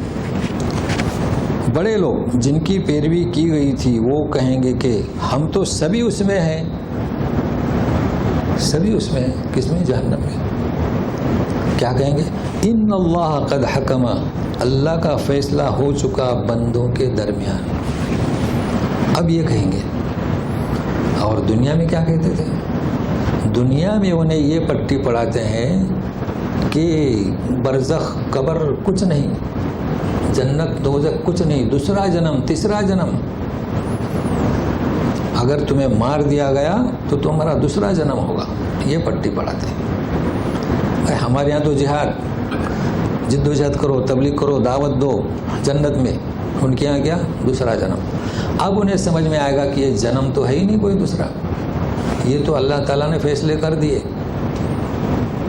بڑے لوگ جن کی پیروی کی گئی تھی وہ کہیں گے کہ ہم تو سبھی اس میں ہیں، سبھی اس میں ہیں، کس میں؟ جہنم میں۔ کیا کہیں گے؟ ان اللہ قد حکم، اللہ کا فیصلہ ہو چکا بندوں کے درمیان، اب یہ کہیں گے۔ اور دنیا میں کیا کہتے تھے؟ دنیا میں انہیں یہ پٹی پڑھاتے ہیں کہ برزخ، قبر کچھ نہیں، جنت دوزخ کچھ نہیں، دوسرا جنم، تیسرا جنم، اگر تمہیں مار دیا گیا تو تمہارا دوسرا جنم ہوگا، یہ پٹی پڑھاتے ہیں۔ ہمارے یہاں تو جہاد، جد و جہد کرو، تبلیغ کرو، دعوت دو جنت میں، ان کے یہاں کیا؟ دوسرا جنم۔ اب انہیں سمجھ میں آئے گا کہ یہ جنم تو ہے ہی نہیں کوئی دوسرا، یہ تو اللہ تعالیٰ نے فیصلے کر دیے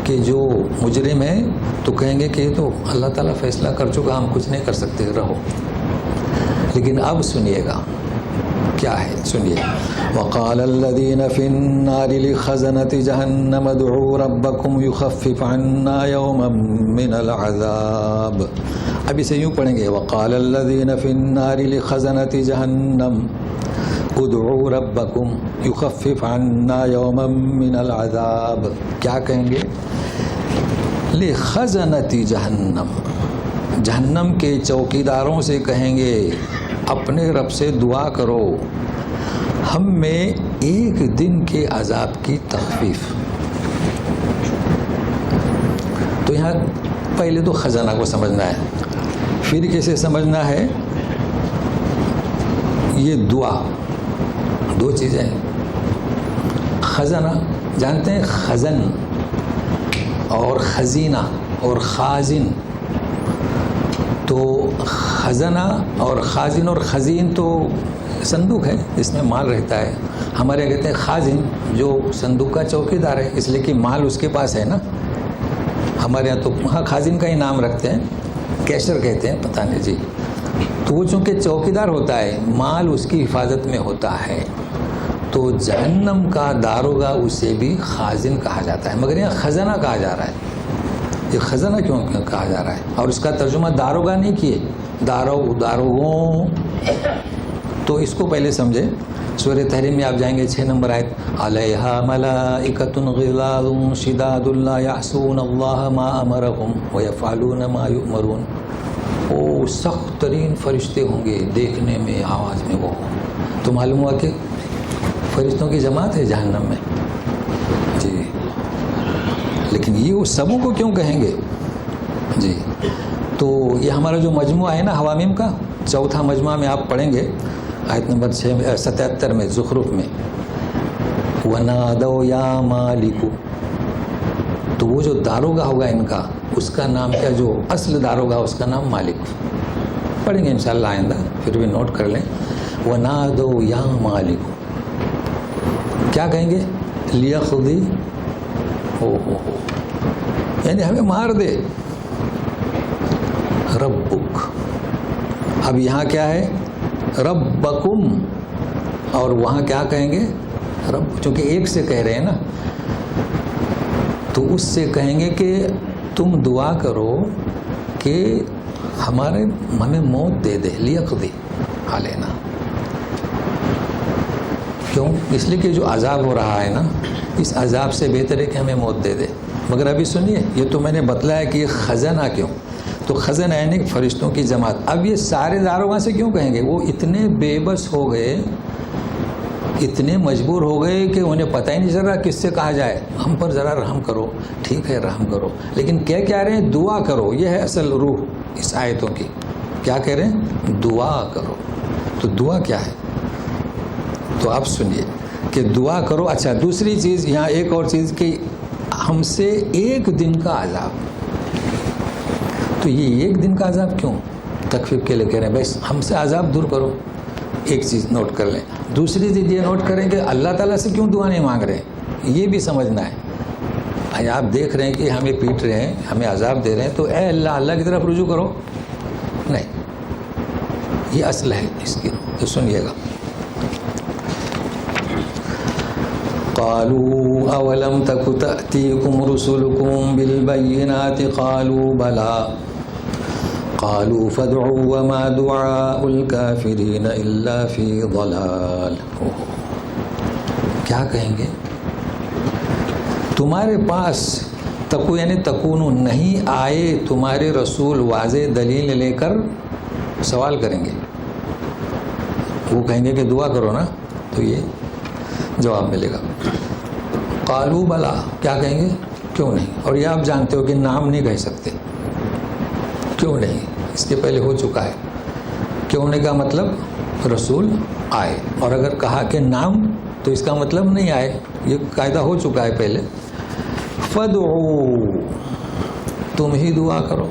کہ جو مجرم ہے تو کہیں گے کہ یہ تو اللہ تعالیٰ فیصلہ کر چکا، ہم کچھ نہیں کر سکتے، رہو۔ لیکن اب سنیے گا کیا ہے، سنیے۔ وقال الذين في النار لخزنة جهنم ادعوا ربكم يخفف عنا يوما من العذاب۔ اب اسے یوں پڑھیں گے، وقال الذين في النار لخزنة جهنم ادعوا ربكم يخفف عنا يوما من العذاب۔ کیا کہیں گے؟ لخزنة جہنم، جہنم کے چوکیداروں سے کہیں گے اپنے رب سے دعا کرو ہم میں ایک دن کے عذاب کی تخفیف۔ تو یہاں پہلے تو خزانہ کو سمجھنا ہے، پھر کیسے سمجھنا ہے؟ یہ دعا دو چیزیں ہیں۔ خزانہ جانتے ہیں، خزن اور خزینہ اور خازن، تو خزانہ اور خازن اور خزین تو صندوق ہے، اس میں مال رہتا ہے۔ ہمارے یہاں کہتے ہیں خازن، جو صندوق کا چوکیدار ہے، اس لیے کہ مال اس کے پاس ہے نا۔ ہمارے یہاں تو ہاں خازن کا ہی نام رکھتے ہیں، کیشر کہتے ہیں، پتہ نہیں جی۔ تو وہ چونکہ چوکیدار ہوتا ہے، مال اس کی حفاظت میں ہوتا ہے، تو جہنم کا داروغہ اسے بھی خازن کہا جاتا ہے، مگر یہاں خزانہ کہا جا رہا ہے۔ یہ خزانہ کیوں کہا جا رہا ہے؟ اور اس کا ترجمہ داروغہ نہیں کیے، داروغوں، تو اس کو پہلے سمجھے۔ سورہ تحریم میں آپ جائیں گے 6 نمبر آیت، علیہا ملائکۃ غلاظ شداد لا یعصون اللہ ما امرہم ویفعلون ما یؤمرون۔ وہ سخت ترین فرشتے ہوں گے، دیکھنے میں، آواز میں وہ، تو معلوم ہوا کہ فرشتوں کی جماعت ہے جہنم میں جی۔ لیکن یہ وہ سبوں کو کیوں کہیں گے جی؟ تو یہ ہمارا جو مجموعہ ہے نا حوامیم کا، چوتھا مجموعہ میں آپ پڑھیں گے آیت نمبر 77 میں، زخرف میں، وَنَادَوْا يَا مَالِكُ، تو وہ جو داروگا ہوگا ان کا، اس کا نام کیا، جو اصل داروگا اس کا نام مالک. پڑھیں گے انشاءاللہ آئندہ، پھر بھی نوٹ کر لیں. وَنَادَوْا يَا مَالِكُ، کیا کہیں گے؟ لِيَقْضِ، یعنی ہمیں مار دے. ربک، اب یہاں کیا ہے؟ ربکم، اور وہاں کیا کہیں گے؟ رب، چونکہ ایک سے کہہ رہے ہیں نا، تو اس سے کہیں گے کہ تم دعا کرو کہ ہمیں موت دے دے. لیقضی علینا، کیوں؟ اس لیے کہ جو عذاب ہو رہا ہے نا، اس عذاب سے بہتر ہے کہ ہمیں موت دے دے. مگر ابھی سنیے، یہ تو میں نے بتلایا کہ یہ خزانہ کیوں، تو خزانہ یعنی فرشتوں کی جماعت. اب یہ سارے داروغہ سے کیوں کہیں گے؟ وہ اتنے بے بس ہو گئے، اتنے مجبور ہو گئے کہ انہیں پتہ ہی نہیں چل رہا کس سے کہا جائے. ہم پر ذرا رحم کرو. ٹھیک ہے رحم کرو، لیکن کیا رہے ہیں؟ دعا کرو. یہ ہے اصل روح اس آیتوں کی. کیا کہہ رہے ہیں؟ دعا کرو. تو دعا کیا ہے؟ تو آپ سنیے کہ دعا کرو. اچھا، دوسری چیز یہاں ایک اور چیز کہ ہم سے ایک دن کا عذاب. تو یہ ایک دن کا عذاب کیوں؟ تخفیف کے لیے کہہ رہے ہیں بس ہم سے عذاب دور کرو. ایک چیز نوٹ کر لیں. دوسری چیز یہ نوٹ کریں کہ اللہ تعالیٰ سے کیوں دعا نہیں مانگ رہے، یہ بھی سمجھنا ہے. بھائی آپ دیکھ رہے ہیں کہ ہمیں پیٹ رہے ہیں، ہمیں عذاب دے رہے ہیں، تو اے اللہ کی طرف رجوع کرو. نہیں، یہ اصل ہے اس کی. تو سنیے گا. قالوا اولم تک تأتیکم رسلکم بالبینات قالوا بلا قالوا فادعوا وما دعاء الكافرین الا فی ضلال. کیا کہیں گے؟ تمہارے پاس تکو یعنی تکونو نہیں آئے تمہارے رسول واضح دلیل لے کر، سوال کریں گے. وہ کہیں گے کہ دعا کرو نا، تو یہ جواب ملے گا. قالوا بلا، کیا کہیں گے؟ کیوں نہیں. اور یہ آپ جانتے ہو کہ نام نہیں کہہ سکتے. کیوں نہیں؟ اس کے پہلے ہو چکا ہے. کیوں نہیں کا مطلب رسول آئے، اور اگر کہا کہ نام تو اس کا مطلب نہیں آئے. یہ قاعدہ ہو چکا ہے پہلے. فدعو، تم ہی دعا کرو.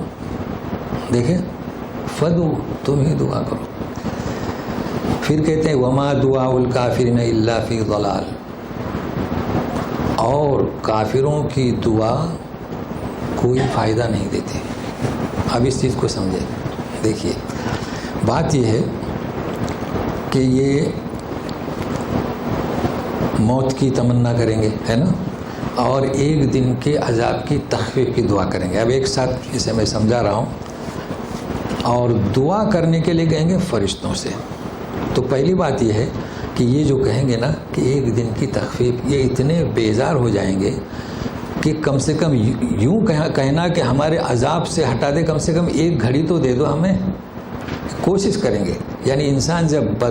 دیکھیں، فدعو، تم ہی دعا کرو. پھر کہتے ہیں وما دعاء الکافرین الا فی ضلال، اور کافروں کی دعا کوئی فائدہ نہیں دیتے. اب اس چیز کو سمجھیں. دیکھیے، بات یہ ہے کہ یہ موت کی تمنا کریں گے، ہے نا، اور ایک دن کے عذاب کی تخفیف کی دعا کریں گے. اب ایک ساتھ اسے میں سمجھا رہا ہوں. اور دعا کرنے کے لیے کہیں گے فرشتوں سے. تو پہلی بات یہ ہے کہ یہ جو کہیں گے نا کہ ایک دن کی تخفیف، یہ اتنے بیزار ہو جائیں گے کہ کم سے کم یوں کہنا کہ ہمارے عذاب سے ہٹا دے، کم سے کم ایک گھڑی تو دے دو ہمیں. کوشش کریں گے. یعنی انسان جب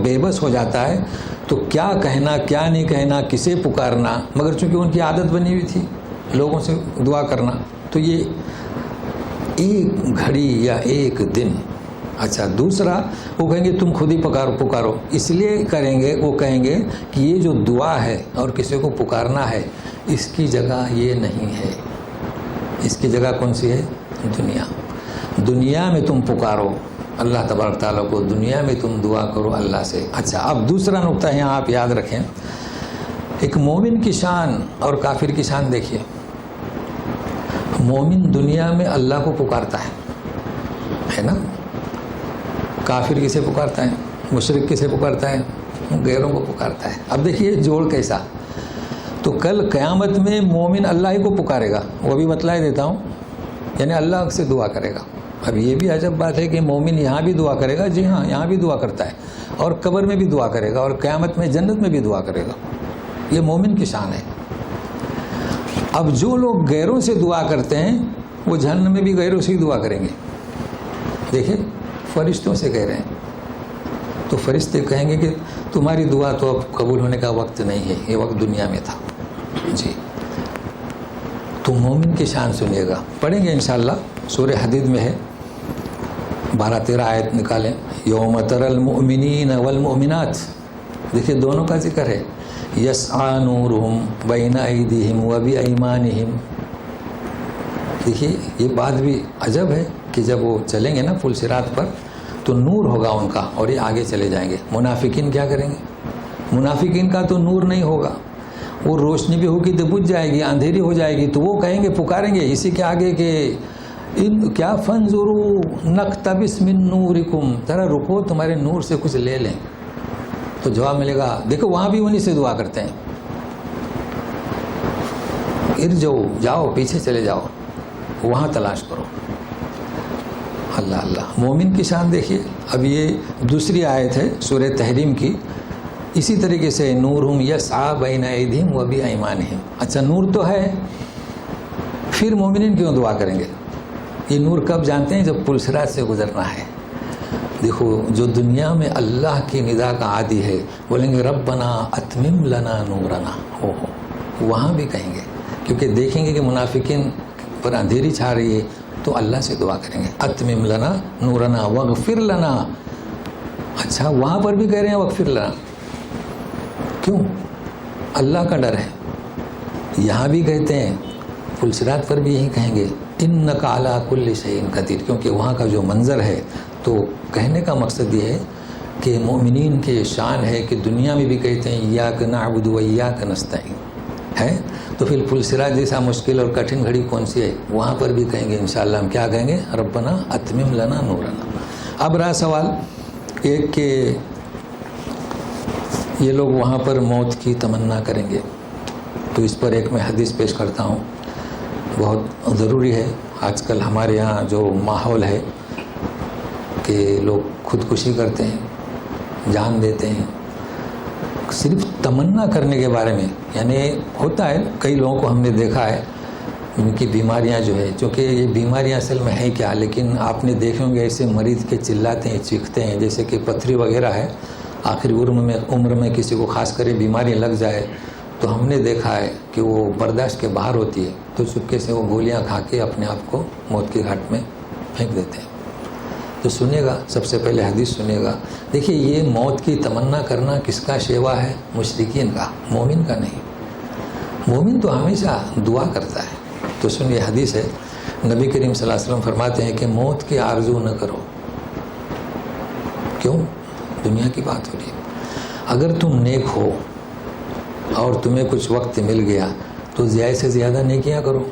بے بس ہو جاتا ہے تو کیا کہنا کیا نہیں کہنا، کسے پکارنا. مگر چونکہ ان کی عادت بنی ہوئی تھی لوگوں سے دعا کرنا، تو یہ ایک گھڑی یا ایک دن. اچھا، دوسرا وہ کہیں گے تم خود ہی پکارو. اس لیے کریں گے، وہ کہیں گے کہ یہ جو دعا ہے اور کسی کو پکارنا ہے، اس کی جگہ یہ نہیں ہے. اس کی جگہ کون سی ہے؟ دنیا میں تم پکارو اللہ تبارک تعالیٰ کو، دنیا میں تم دعا کرو اللہ سے. اچھا، اب دوسرا نقطہ یہاں آپ یاد رکھیں. ایک مومن کی شان اور کافر کی شان دیکھیے. مومن دنیا میں اللہ کو پکارتا ہے نا. کافر کسے پکارتا ہے؟ مشرک کسے پکارتا ہے؟ غیروں کو پکارتا ہے. اب دیکھیے جوڑ کیسا. تو کل قیامت میں مومن اللہ ہی کو پکارے گا. وہ بھی بتلا دیتا ہوں، یعنی اللہ سے دعا کرے گا. اب یہ بھی عجب بات ہے کہ مومن یہاں بھی دعا کرے گا. جی ہاں، یہاں بھی دعا کرتا ہے، اور قبر میں بھی دعا کرے گا، اور قیامت میں جنت میں بھی دعا کرے گا. یہ مومن کی شان ہے. اب جو لوگ غیروں سے دعا کرتے ہیں وہ جہنم میں بھی غیروں سے ہی دعا کریں گے. دیکھیں، فرشتوں سے کہہ رہے ہیں. تو فرشتے کہیں گے کہ تمہاری دعا تو اب قبول ہونے کا وقت نہیں ہے، یہ وقت دنیا میں تھا. جی، تو مومن کی شان سنیے گا. پڑھیں گے انشاءاللہ. سورہ حدید میں ہے، 12-13 آیت نکالیں. یوم تری المؤمنین والمؤمنات. دیکھیے دونوں کا ذکر ہے یسعی نورہم بین ایدیہم و بایمانہم. دیکھیے یہ بات بھی عجب ہے کہ جب وہ چلیں گے نا پل صراط پر تو نور ہوگا ان کا اور یہ آگے چلے جائیں گے. منافقین کیا کریں گے؟ منافقین کا تو نور نہیں ہوگا, وہ روشنی بھی ہوگی تو بجھ جائے گی, اندھیری ہو جائے گی, تو وہ کہیں گے, پکاریں گے اسی کے آگے کہ کیا فانظروا نقتبس من نورکم, ذرا رکو تمہارے نور سے کچھ لے لیں. تو جواب ملے گا دیکھو وہاں بھی انہی سے دعا کرتے ہیں, ارجعوا, جاؤ پیچھے چلے جاؤ, وہاں تلاش کرو. اللہ اللہ. مومن کی شان دیکھیے. اب یہ دوسری آیت ہے سورہ تحریم کی, اسی طریقے سے نورہم یسعی بین ایدیہم و بایمانہم. اچھا نور تو ہے, پھر مومنین کیوں دعا کریں گے؟ یہ نور کب جانتے ہیں؟ جب پل صراط سے گزرنا ہے. دیکھو جو دنیا میں اللہ کی ندا کا عادی ہے بولیں گے ربنا اتمم لنا نورنا, ہو وہاں بھی کہیں گے کیونکہ دیکھیں گے کہ منافقین پر اندھیری چھا رہی ہے تو اللہ سے دعا کریں گے اتمم لنا نورنا واغفر لنا. اچھا وہاں پر بھی کہہ رہے ہیں واغفر لنا, کیوں؟ اللہ کا ڈر ہے. یہاں بھی کہتے ہیں, پل صراط پر بھی یہی کہیں گے انک علی کل شیء قدیر, کیونکہ وہاں کا جو منظر ہے. تو کہنے کا مقصد یہ ہے کہ مومنین کے شان ہے کہ دنیا میں بھی کہتے ہیں ایاک نعبد و ایاک نستعین ہے, تو پھر پل صراط جیسا مشکل اور کٹھن گھڑی کون سی ہے؟ وہاں پر بھی کہیں گے انشاءاللہ ہم کیا کہیں گے ربنا اتمم لنا نورنا. اب رہا سوال ایک کہ یہ لوگ وہاں پر موت کی تمنا کریں گے, تو اس پر ایک میں حدیث پیش کرتا ہوں, بہت ضروری ہے. آج کل ہمارے یہاں جو ماحول ہے کہ لوگ خودکشی کرتے ہیں, جان دیتے ہیں صرف تمنا کرنے کے بارے میں. یعنی ہوتا ہے کئی لوگوں کو ہم نے دیکھا ہے ان کی بیماریاں جو ہے, چونکہ یہ بیماریاں اصل میں ہیں کیا, لیکن آپ نے دیکھے ہوں گے ایسے مریض کے چلاتے ہیں چیختے ہیں جیسے کہ پتھری وغیرہ ہے. آخری عمر میں کسی کو خاص کر بیماری لگ جائے تو ہم نے دیکھا ہے کہ وہ برداشت کے باہر ہوتی ہے, تو چپکے سے وہ گولیاں کھا کے اپنے آپ کو موت کے گھاٹ میں پھینک دیتے ہیں. تو سنیے گا, سب سے پہلے حدیث سنیے گا. دیکھیے یہ موت کی تمنا کرنا کس کا شیوا ہے؟ مشرکین کا, مومن کا نہیں. مومن تو ہمیشہ دعا کرتا ہے. تو سنیے حدیث ہے, نبی کریم صلی اللہ علیہ وسلم فرماتے ہیں کہ موت کی آرزو نہ کرو. کیوں؟ دنیا کی بات ہو رہی ہے. اگر تم نیک ہو اور تمہیں کچھ وقت مل گیا تو زیادہ سے زیادہ نیکیاں کرو,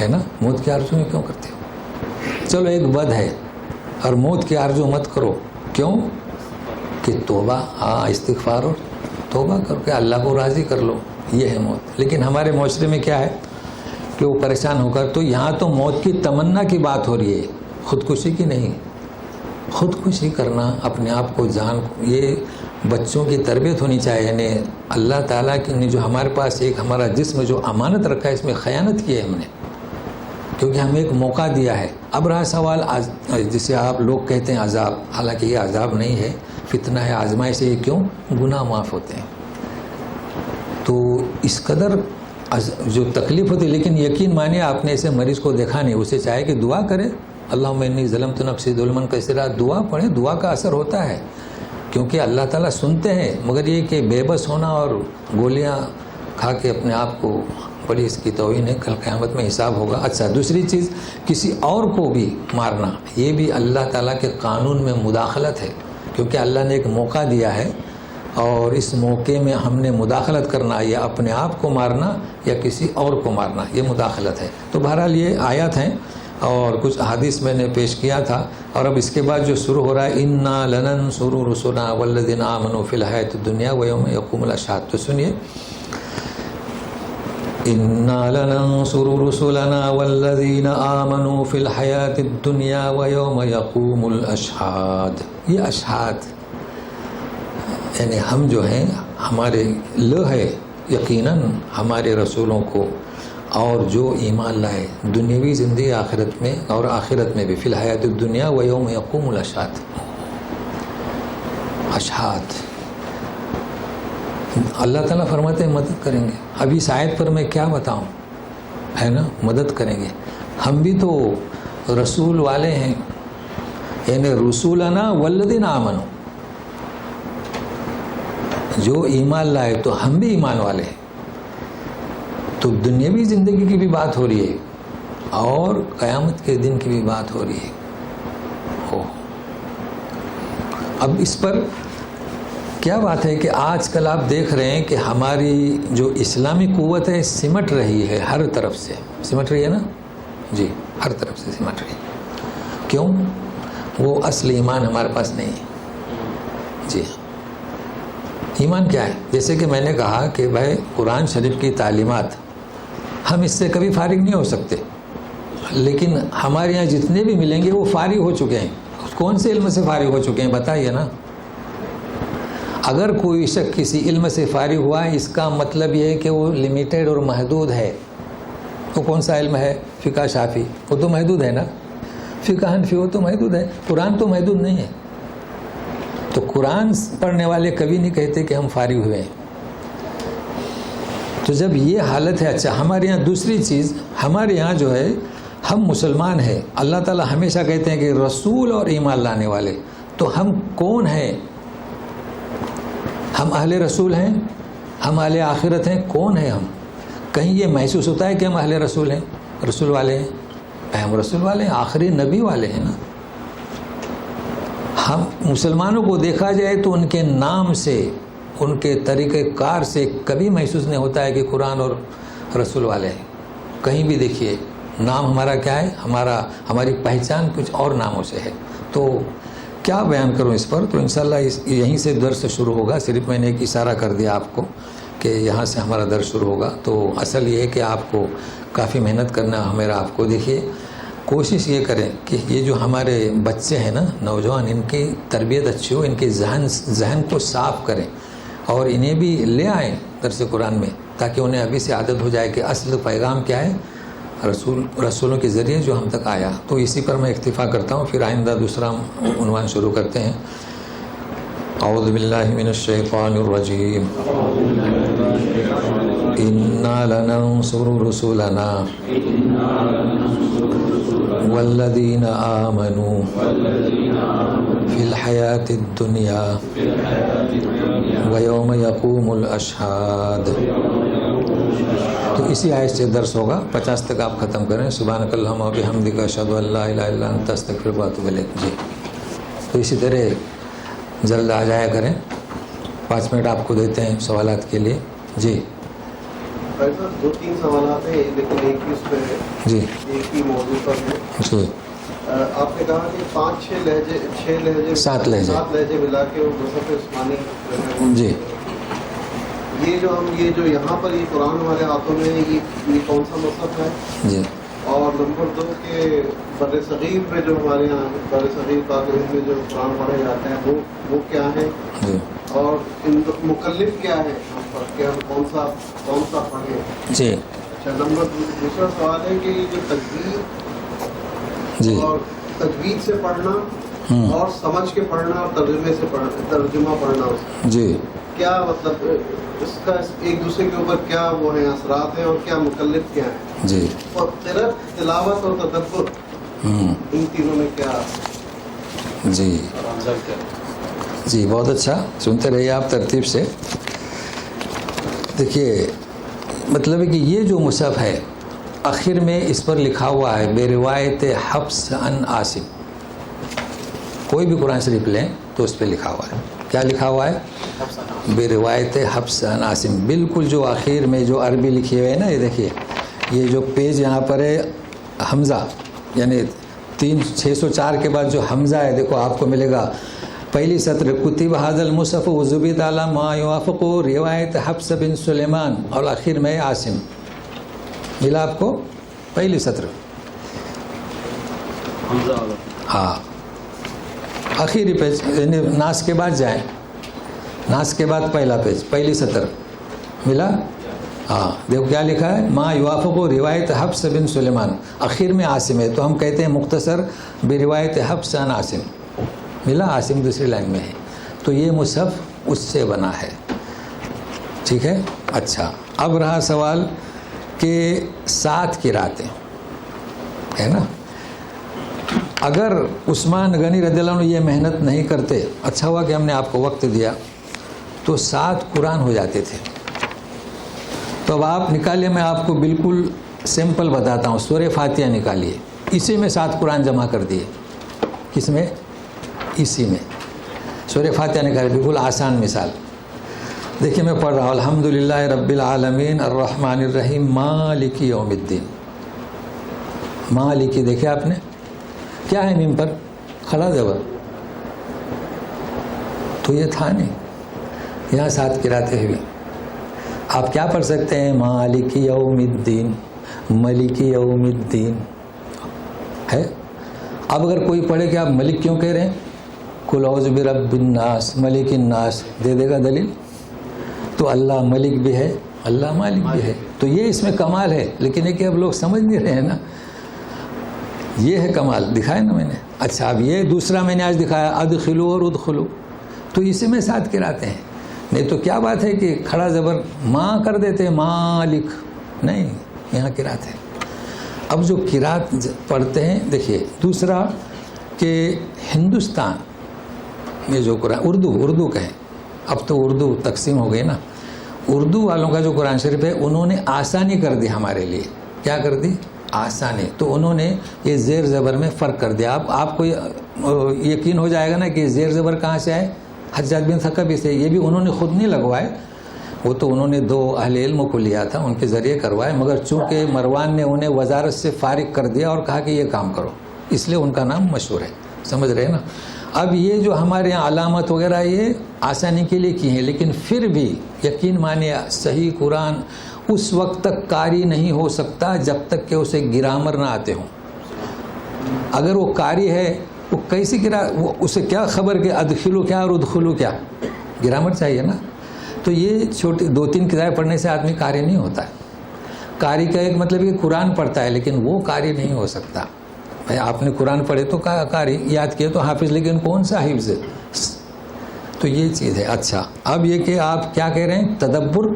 ہے نا. موت کی آرزو میں کیوں کرتے ہو؟ چلو ایک بد ہے اور موت کی آرزو مت کرو. کیوں؟ کہ توبہ, استغفار اور توبہ کر کے اللہ کو راضی کر لو, یہ ہے موت. لیکن ہمارے معاشرے میں کیا ہے کہ وہ پریشان ہو کر, تو یہاں تو موت کی تمنا کی بات ہو رہی ہے, خودکشی کی نہیں. خودکشی کرنا اپنے آپ کو جان, یہ بچوں کی تربیت ہونی چاہیے. یعنی اللہ تعالیٰ کی نے جو ہمارے پاس ایک ہمارا جسم جو امانت رکھا ہے اس میں خیانت کی ہے ہم نے, کیونکہ ہمیں ایک موقع دیا ہے. اب رہا سوال جسے آپ لوگ کہتے ہیں عذاب, حالانکہ یہ عذاب نہیں ہے, فتنہ ہے, آزمائش ہے. کیوں؟ گناہ معاف ہوتے ہیں. تو اس قدر جو تکلیف ہوتی ہے, لیکن یقین مانیے آپ نے ایسے مریض کو دیکھا نہیں, اسے چاہے کہ دعا کرے اللہم انی ظلمت نفسی ظلما کثیرا, دعا پڑھے, دعا کا اثر ہوتا ہے کیونکہ اللہ تعالیٰ سنتے ہیں. مگر یہ کہ بے بس ہونا اور گولیاں کھا کے اپنے آپ کو, بڑی اس کی توہین ہے, کل قیامت میں حساب ہوگا. اچھا دوسری چیز, کسی اور کو بھی مارنا, یہ بھی اللہ تعالیٰ کے قانون میں مداخلت ہے, کیونکہ اللہ نے ایک موقع دیا ہے اور اس موقع میں ہم نے مداخلت کرنا, یا اپنے آپ کو مارنا یا کسی اور کو مارنا, یہ مداخلت ہے. تو بہرحال یہ آیات ہیں اور کچھ احادیث میں نے پیش کیا تھا. اور اب اس کے بعد جو شروع ہو رہا ہے انا لننصر رسلنا والذین آمنوا فی الحیاۃ الدنیا ویوم یقوم الاشہاد. تو سنیے, انا لننصر رسلنا والذین آمنوا فی الحیاۃ الدنیا ویوم یقوم الاشہاد. یہ اشہاد یعنی ہم جو ہیں, ہمارے ہے یقیناً ہمارے رسولوں کو اور جو ایمان لائے دنیاوی زندگی آخرت میں اور آخرت میں بھی, فی الحیاۃ الدنیا و یوم یقوم الاشہاد. اشہاد اللہ تعالیٰ فرماتے ہیں مدد کریں گے. ابھی اس آیت پر میں کیا بتاؤں, ہے نا, مدد کریں گے. ہم بھی تو رسول والے ہیں, یعنی رسولنا والذین آمنوا, جو ایمان لائے تو ہم بھی ایمان والے ہیں. تو دنیاوی زندگی کی بھی بات ہو رہی ہے اور قیامت کے دن کی بھی بات ہو رہی ہے. اب اس پر کیا بات ہے کہ آج کل آپ دیکھ رہے ہیں کہ ہماری جو اسلامی قوت ہے سمٹ رہی ہے ہر طرف سے. سمٹ رہی ہے نا جی, ہر طرف سے سمٹ رہی ہے. کیوں؟ وہ اصل ایمان ہمارے پاس نہیں ہے. جی ہاں, ایمان کیا ہے؟ جیسے کہ میں نے کہا کہ بھائی قرآن شریف کی تعلیمات ہم اس سے کبھی فارغ نہیں ہو سکتے, لیکن ہمارے یہاں جتنے بھی ملیں گے وہ فارغ ہو چکے ہیں. کون سے علم سے فارغ ہو چکے ہیں بتائیے نا. اگر کوئی شخص کسی علم سے فارغ ہوا ہے اس کا مطلب یہ ہے کہ وہ لمیٹیڈ اور محدود ہے. وہ کون سا علم ہے؟ فقہ شافی, وہ تو محدود ہے نا. فقہ حنفی, وہ تو محدود ہے. قرآن تو محدود نہیں ہے. تو قرآن پڑھنے والے کبھی نہیں کہتے کہ ہم فارغ ہوئے ہیں. تو جب یہ حالت ہے, اچھا ہمارے یہاں دوسری چیز, ہمارے یہاں جو ہے ہم مسلمان ہیں. اللہ تعالیٰ ہمیشہ کہتے ہیں کہ رسول اور ایمان لانے والے. تو ہم کون ہیں؟ ہم اہل رسول ہیں, ہم اہل آخرت ہیں. کون ہیں ہم؟ کہیں یہ محسوس ہوتا ہے کہ ہم اہل رسول ہیں, رسول والے ہیں؟ ہم رسول والے ہیں, آخری نبی والے ہیں نا. ہم مسلمانوں کو دیکھا جائے تو ان کے نام سے, ان کے طریقہ کار سے کبھی محسوس نہیں ہوتا ہے کہ قرآن اور رسول والے ہیں. کہیں بھی دیکھیے نام ہمارا کیا ہے, ہماری پہچان کچھ اور ناموں سے ہے. تو کیا بیان کروں اس پر؟ تو انشاءاللہ یہیں سے درس شروع ہوگا. صرف میں نے ایک اشارہ کر دیا آپ کو کہ یہاں سے ہمارا درس شروع ہوگا. تو اصل یہ ہے کہ آپ کو کافی محنت کرنا ہے میرا. آپ کو دیکھیے کوشش یہ کریں کہ یہ جو ہمارے بچے ہیں نا, نوجوان, ان کی تربیت اچھی ہو, ان کے ذہن کو صاف کریں اور انہیں بھی لے آئیں درس قرآن میں, تاکہ انہیں ابھی سے عادت ہو جائے کہ اصل پیغام کیا ہے, رسولوں کے ذریعے جو ہم تک آیا. تو اسی پر میں اکتفا کرتا ہوں. پھر آئندہ دوسرا عنوان شروع کرتے ہیں. اعوذ باللہ من الشیطان الرجیم. انا لننصر رسلنا والذین آمنوا فی الحیاة الدنیا ویوم یقوم الاشہاد. تو اسی آیت سے درس ہوگا. 50 تک آپ ختم کریں. سبحانک اللہم و بحمدک اشہد ان لا الہ الا انت استغفرک و اتوب الیک. جی تو اسی طرح جلد آ جایا کریں. 5 منٹ آپ کو دیتے ہیں سوالات کے لیے. جی 2-3 سوالات ہیں, لیکن ایک ہی اس پہ ہے. جی ایک ہی موضوع پر ہے. جی آپ نے کہا کہ 5-6 لہجے 7 لہجے ملا کے وہ مصحف عثمانی. جی یہ جو یہاں پر یہ قرآن ہمارے ہاتھوں میں یہ کون سا مصحف ہے؟ جی. اور نمبر 2 کہ بر صغیر میں جو ہمارے یہاں بر صغیر پاک میں جو قرآن پڑھے جاتے ہیں وہ کیا ہے؟ جی. اور مکلف کیا ہے ہم پر کہ ہم کون سا پڑھیں؟ جی. اچھا, دوسرا سوال ہے کہ یہ جو تجوید جی اور تجوید سے پڑھنا اور سمجھ کے پڑھنا اور ترجمہ پڑھنا, جی کیا مطلب اس کا ایک دوسرے کے اوپر کیا وہ ہیں اثرات ہیں اور کیا مکلف کیا ہے؟ جی. اور تلاوت اور تدبر ان تینوں میں کیا؟ جی جی بہت اچھا. سنتے رہیے آپ ترتیب سے. دیکھیے مطلب ہے کہ یہ جو مصحف ہے آخر میں اس پر لکھا ہوا ہے بے روایت حفص عن عاصم. کوئی بھی قرآن شریف لیں تو اس پہ لکھا ہوا ہے. کیا لکھا ہوا ہے؟ بے روایت حفص عن عاصم. بالکل جو آخر میں جو عربی لکھی ہوئی ہے نا, یہ دیکھیے یہ جو پیج یہاں پر ہے حمزہ, یعنی 604 کے بعد جو حمزہ ہے دیکھو آپ کو ملے گا پہلی سطر کتب ھذا المصحف وضبط علی ما یوافق روایت حفص بن سلیمان, اور آخر میں عاصم. ملا آپ کو پہلی سطر؟ ہاں آخری پیج, یعنی ناس کے بعد جائیں, ناس کے بعد پہلا پیج, پہلی سطر ملا. ہاں دیکھو کیا لکھا ہے, ما یوافق روایت حفص بن سلیمان, آخر میں عاصم ہے. تو ہم کہتے ہیں مختصر بے روایت حفص عن عاصم. ملا, عاصم دوسری لائن میں ہے. تو یہ مصحف اس سے بنا ہے. ٹھیک ہے. اچھا اب رہا سوال کہ 7 قراتیں ہے نا. اگر عثمان غنی رضی اللہ عنہ یہ محنت نہیں کرتے, اچھا ہوا کہ ہم نے آپ کو وقت دیا, تو 7 قرآن ہو جاتے تھے. تو اب آپ نکالیے, میں آپ کو بالکل سمپل بتاتا ہوں. سورہ فاتحہ نکالیے, اسی میں 7 قرآن جمع کر دیے. کس میں؟ اسی میں. سورہ فاتحہ نکالیے, بالکل آسان مثال. دیکھیے میں پڑھ رہا ہوں, الحمدللہ رب العالمین الرحمن الرحیم مالک یوم الدین. مالکی دیکھیں آپ نے کیا ہے میم پر؟ کھڑا زبر. تو یہ تھا نہیں, یہاں 7 قراتیں ہوئی. آپ کیا پڑھ سکتے ہیں؟ مالک یوم الدین, ملک یوم الدین ہے. اب اگر کوئی پڑھے کہ آپ ملک کیوں کہہ رہے ہیں؟ قل اعوذ برب الناس ملک الناس, دے دے گا دلیل. تو اللہ ملک بھی ہے, اللہ مالک بھی ہے. تو یہ اس میں کمال ہے, لیکن یہ کہ اب لوگ سمجھ نہیں رہے ہیں نا. یہ ہے کمال, دکھایا نا میں نے. اچھا, اب یہ دوسرا میں نے آج دکھایا, ادخلو اور ادخلو, تو اسی میں 7 قراتیں ہیں. نہیں تو کیا بات ہے کہ کھڑا زبر ماں کر دیتے, مالک نہیں, یہاں قرات ہے. اب جو قرات پڑھتے ہیں, دیکھیے دوسرا کہ ہندوستان میں جو قرآن اردو کہیں, اب تو اردو تقسیم ہو گئی نا. اردو والوں کا جو قرآن شریف ہے انہوں نے آسانی کر دی ہمارے لیے. کیا کر دی؟ آسانی. تو انہوں نے یہ زیر زبر میں فرق کر دیا. آپ کو یقین ہو جائے گا نا کہ زیر زبر کہاں سے آئے؟ حجاج بن ثقفی سے. یہ بھی انہوں نے خود نہیں لگوائے, وہ تو انہوں نے 2 اہل علم کو لیا تھا, ان کے ذریعے کروائے. مگر چونکہ مروان نے انہیں وزارت سے فارغ کر دیا اور کہا کہ یہ کام کرو, اس لیے ان کا نام مشہور ہے. سمجھ رہے نا. اب یہ جو ہمارے یہاں علامت وغیرہ یہ آسانی کے لیے کی ہیں, لیکن پھر بھی یقین مانیے صحیح قرآن اس وقت تک قاری نہیں ہو سکتا جب تک کہ اسے گرامر نہ آتے ہوں. اگر وہ قاری ہے وہ کیسی اسے کیا خبر کہ ادخلو کیا اور ادخلو کیا, گرامر چاہیے نا. تو یہ چھوٹی 2-3 کتابیں پڑھنے سے آدمی قاری نہیں ہوتا ہے. قاری کا ایک مطلب کہ قرآن پڑھتا ہے, لیکن وہ قاری نہیں ہو سکتا. بھائی آپ نے قرآن پڑھے تو قاری, یاد کیے تو حافظ, لیکن کون سا حفظ ہے؟ تو یہ چیز ہے. اچھا, اب یہ کہ آپ کیا کہہ رہے ہیں؟ تدبر.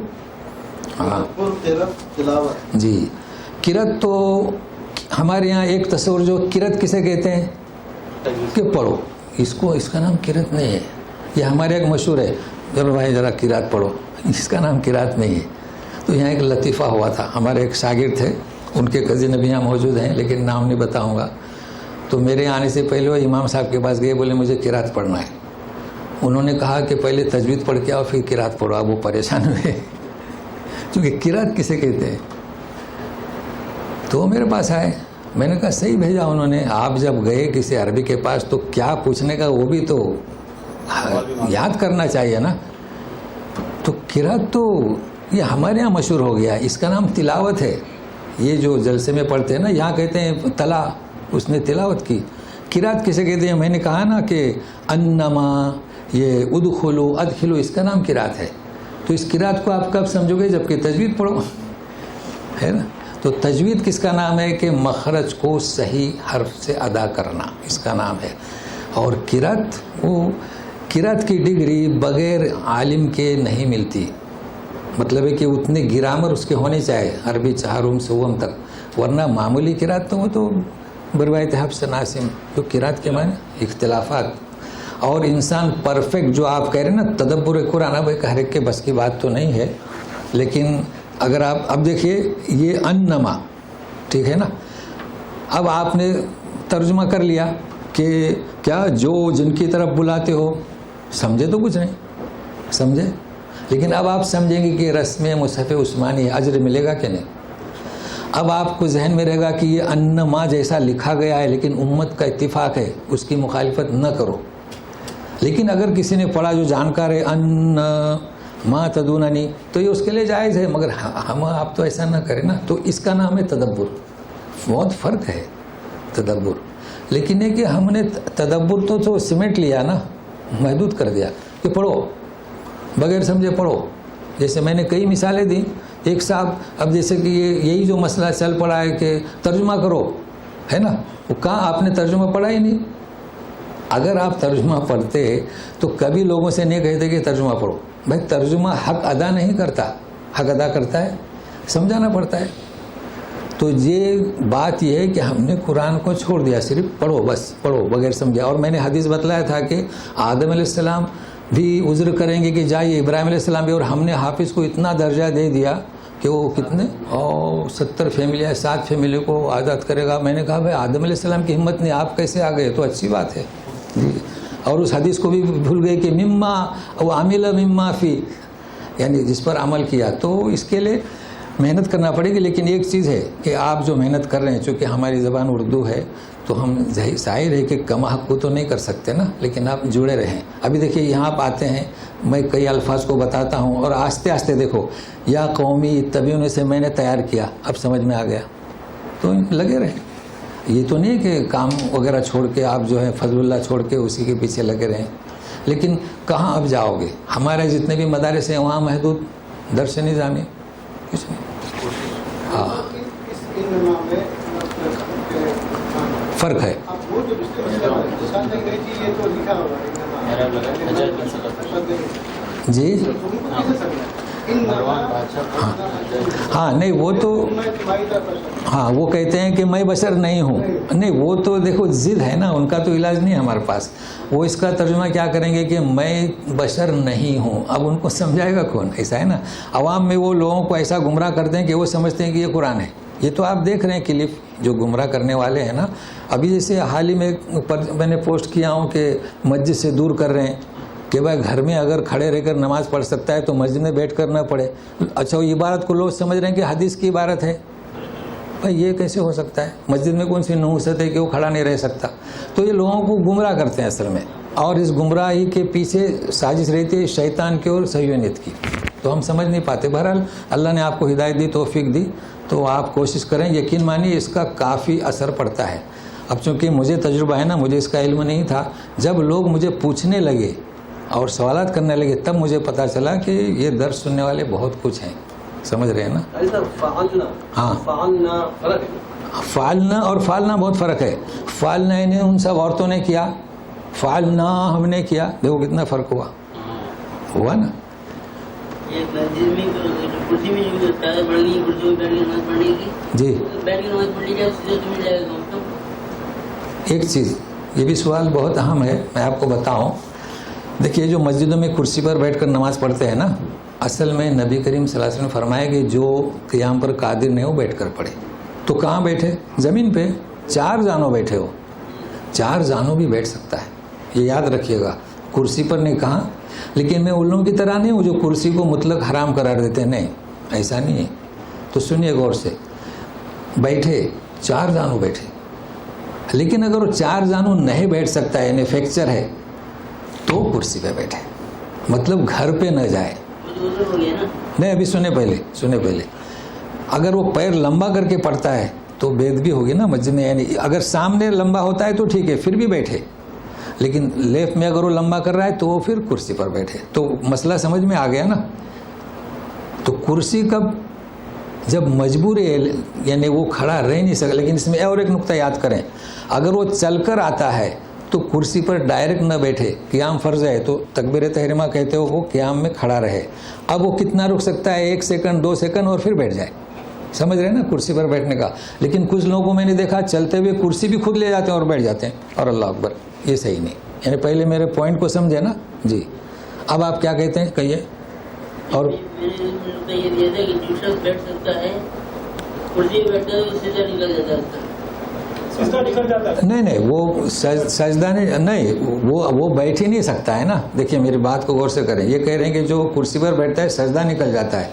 ہاں جی, قرات تو ہمارے یہاں ایک تصور جو قرات کسے کہتے ہیں کہ پڑھو, اس کا نام قرات نہیں ہے. یہ ہمارے ایک مشہور ہے, چلو بھائی ذرا قرات پڑھو, اس کا نام قرات نہیں ہے. تو یہاں ایک لطیفہ ہوا تھا. ہمارے ایک شاگرد تھے, ان کے کزن ابھی یہاں موجود ہیں لیکن نام نہیں بتاؤں گا. تو میرے آنے سے پہلے وہ امام صاحب کے پاس گئے, بولے مجھے قرات پڑھنا ہے. انہوں نے کہا کہ پہلے تجوید پڑھ کے آؤ پھر قرات پڑھو. اب وہ پریشان ہوئے کیونکہ قرات کسے کہتے ہیں. تو وہ میرے پاس آئے, میں نے کہا صحیح بھیجا انہوں نے. آپ جب گئے کسی عربی کے پاس تو کیا پوچھنے کا, وہ بھی تو یاد کرنا چاہیے نا. تو قرات تو یہ ہمارے یہاں مشہور ہو گیا, اس کا نام تلاوت ہے. یہ جو جلسے میں پڑھتے ہیں نا, یہاں کہتے ہیں تلا, اس نے تلاوت کی. قرات کسے کہتے ہیں؟ میں نے کہا نا کہ انما, یہ ادخلو ادخلو, اس کا نام قرات ہے. تو اس قرات کو آپ کب سمجھو گے؟ جب کہ تجوید پڑھو, ہے نا. تو تجوید کس کا نام ہے؟ کہ مخرج کو صحیح حرف سے ادا کرنا, اس کا نام ہے. اور قرات, وہ قرات کی ڈگری بغیر عالم کے نہیں ملتی. مطلب ہے کہ اتنے گرامر اس کے ہونے چاہیے, عربی چہارم سوم تک, ورنہ معمولی قرات تو وہ تو بروایت حفص ناصم. جو قرات کے معنی اختلافات, اور انسان پرفیکٹ جو آپ کہہ رہے ہیں نا تدبر قرآن, اب ایک ہر ایک کے بس کی بات تو نہیں ہے. لیکن اگر آپ اب دیکھیے یہ انما, ٹھیک ہے نا. اب آپ نے ترجمہ کر لیا کہ کیا جو جن کی طرف بلاتے ہو, سمجھے تو کچھ نہیں سمجھے. لیکن اب آپ سمجھیں گے کہ رسم مصحف عثمانی اجر ملے گا کہ نہیں. اب آپ کو ذہن میں رہے گا کہ یہ انما جیسا لکھا گیا ہے لیکن امت کا اتفاق ہے, اس کی مخالفت نہ کرو. لیکن اگر کسی نے پڑھا جو جانکار ہے, ان ما تدوننی, تو یہ اس کے لیے جائز ہے. مگر ہم آپ تو ایسا نہ کریں نا. تو اس کا نام ہے تدبر. بہت فرق ہے تدبر. لیکن یہ کہ ہم نے تدبر تو سمیٹ لیا نا, محدود کر دیا کہ پڑھو, بغیر سمجھے پڑھو. جیسے میں نے کئی مثالیں دیں. ایک صاحب, اب جیسے کہ یہی جو مسئلہ چل پڑا ہے کہ ترجمہ کرو, ہے نا, وہ کہاں آپ نے ترجمہ پڑھا ہی نہیں. اگر آپ ترجمہ پڑھتے تو کبھی لوگوں سے نہیں کہتے کہ ترجمہ پڑھو. بھائی ترجمہ حق ادا نہیں کرتا, حق ادا کرتا ہے سمجھانا پڑتا ہے. تو یہ بات یہ ہے کہ ہم نے قرآن کو چھوڑ دیا, صرف پڑھو, بس پڑھو بغیر سمجھا. اور میں نے حدیث بتلایا تھا کہ آدم علیہ السلام بھی عذر کریں گے کہ جائیے ابراہیم علیہ السلام بھی، اور ہم نے حافظ کو اتنا درجہ دے دیا کہ وہ کتنے 70 فیملی ہے، 7 فیملی کو آزاد کرے گا. میں نے کہا بھائی آدم علیہ السلام کی ہمت نہیں، آپ کیسے آ گئے؟ تو اچھی بات ہے جی. اور اس حدیث کو بھی بھول گئے کہ مما او عامل مما فی، یعنی جس پر عمل کیا. تو اس کے لیے محنت کرنا پڑے گی. لیکن ایک چیز ہے کہ آپ جو محنت کر رہے ہیں، چونکہ ہماری زبان اردو ہے تو ہم ظاہر ہے کہ کم حق کو تو نہیں کر سکتے نا، لیکن آپ جڑے رہیں. ابھی دیکھیے یہاں آپ آتے ہیں، میں کئی الفاظ کو بتاتا ہوں اور آہستہ آہستہ دیکھو یا قومی اتبعونی سے میں نے تیار کیا، اب سمجھ میں آ گیا. تو لگے رہیں. یہ تو نہیں ہے کہ کام وغیرہ چھوڑ کے آپ جو ہے فضل اللہ چھوڑ کے اسی کے پیچھے لگے رہیں. لیکن کہاں اب جاؤ گے؟ ہمارے جتنے بھی مدارس ہیں وہاں محدود درس نظامی کچھ نہیں. ہاں فرق ہے. جی ہاں نہیں وہ تو ہاں وہ کہتے ہیں کہ میں بشر نہیں ہوں. نہیں وہ تو دیکھو ضد ہے نا، ان کا تو علاج نہیں ہے ہمارے پاس. وہ اس کا ترجمہ کیا کریں گے کہ میں بشر نہیں ہوں. اب ان کو سمجھائے گا کون؟ ایسا ہے نا. عوام میں وہ لوگوں کو ایسا گمراہ کرتے ہیں کہ وہ سمجھتے ہیں کہ یہ قرآن ہے. یہ تو آپ دیکھ رہے ہیں کلپ جو گمراہ کرنے والے ہیں نا. ابھی جیسے حال ہی میں نے پوسٹ کیا ہوں کہ مسجد سے دور کر رہے ہیں کہ بھائی گھر میں اگر کھڑے رہ کر نماز پڑھ سکتا ہے تو مسجد میں بیٹھ کر نہ پڑھے. اچھا وہ عبارت کو لوگ سمجھ رہے ہیں کہ حدیث کی عبارت ہے. بھائی یہ کیسے ہو سکتا ہے؟ مسجد میں کون سی نحوست ہے کہ وہ کھڑا نہیں رہ سکتا؟ تو یہ لوگوں کو گمراہ کرتے ہیں اصل میں. اور اس گمراہی کے پیچھے سازش رہتی ہے شیطان کی اور صہیونیت کی. تو ہم سمجھ نہیں پاتے. بہرحال اللہ نے آپ کو ہدایت دی، توفیق دی، تو آپ کوشش کریں. یقین مانیے اس کا کافی اثر پڑتا ہے. اب چونکہ مجھے تجربہ ہے نا، مجھے اس کا علم نہیں تھا. جب لوگ مجھے پوچھنے لگے اور سوالات کرنے لگے تب مجھے پتا چلا کہ یہ درس سننے والے بہت کچھ ہیں. سمجھ رہے ہیں نا؟ ہاں فعلنا اور فعلنا بہت فرق ہے. فعلنا یعنی ان سب عورتوں نے کیا، فعلنا ہم نے کیا. دیکھو کتنا فرق ہوا نا. جی ایک چیز یہ بھی سوال بہت اہم ہے، میں آپ کو بتاؤں. دیکھیے جو مسجدوں میں کرسی پر بیٹھ کر نماز پڑھتے ہیں نا، اصل میں نبی کریم صلی اللہ علیہ وسلم نے فرمایا کہ جو قیام پر قادر نہیں ہو بیٹھ کر پڑھے. تو کہاں بیٹھے؟ زمین پہ. 4 زانوں بیٹھے ہو. 4 زانوں بھی بیٹھ سکتا ہے، یہ یاد رکھیے گا. کرسی پر نہیں کہا. لیکن میں ان لوگوں کی طرح نہیں ہوں جو کرسی کو مطلق حرام قرار دیتے ہیں. نہیں ایسا نہیں ہے. تو سنیے غور سے. بیٹھے 4 زانوں بیٹھے. لیکن اگر وہ 4 زانوں نہیں بیٹھ سکتا ہے، یعنی فریکچر ہے، تو کرسی پہ بیٹھے. مطلب گھر پہ نہ جائے. نہیں ابھی سنے پہلے. اگر وہ پیر لمبا کر کے پڑتا ہے تو بے ادبی ہوگی نا مسجد میں. یعنی اگر سامنے لمبا ہوتا ہے تو ٹھیک ہے، پھر بھی بیٹھے. لیکن لیفٹ میں اگر وہ لمبا کر رہا ہے تو وہ پھر کرسی پر بیٹھے. تو مسئلہ سمجھ میں آ گیا نا. تو کرسی کب؟ جب مجبور ہے، یعنی وہ کھڑا رہ نہیں سکتا. لیکن اس میں اور ایک نقطہ یاد کریں، اگر وہ چل کر آتا ہے تو کرسی پر ڈائریکٹ نہ بیٹھے. قیام فرض ہے تو تکبیر تحریمہ کہتے ہو وہ قیام میں کھڑا رہے. اب وہ کتنا رک سکتا ہے؟ 1 سیکنڈ 2 سیکنڈ اور پھر بیٹھ جائے. سمجھ رہے ہیں نا کرسی پر بیٹھنے کا. لیکن کچھ لوگوں کو میں نے دیکھا چلتے ہوئے کرسی بھی خود لے جاتے ہیں اور بیٹھ جاتے ہیں. اور اللہ اکبر، یہ صحیح نہیں. یعنی پہلے میرے پوائنٹ کو سمجھے نا. جی اب آپ کیا کہتے ہیں کہیے. اور نہیں وہ سجدہ نہیں، وہ بیٹھ ہی نہیں سکتا ہے نا. دیکھیے میری بات کو غور سے کریں. یہ کہہ رہے ہیں کہ جو کرسی پر بیٹھتا ہے سجدہ نکل جاتا ہے.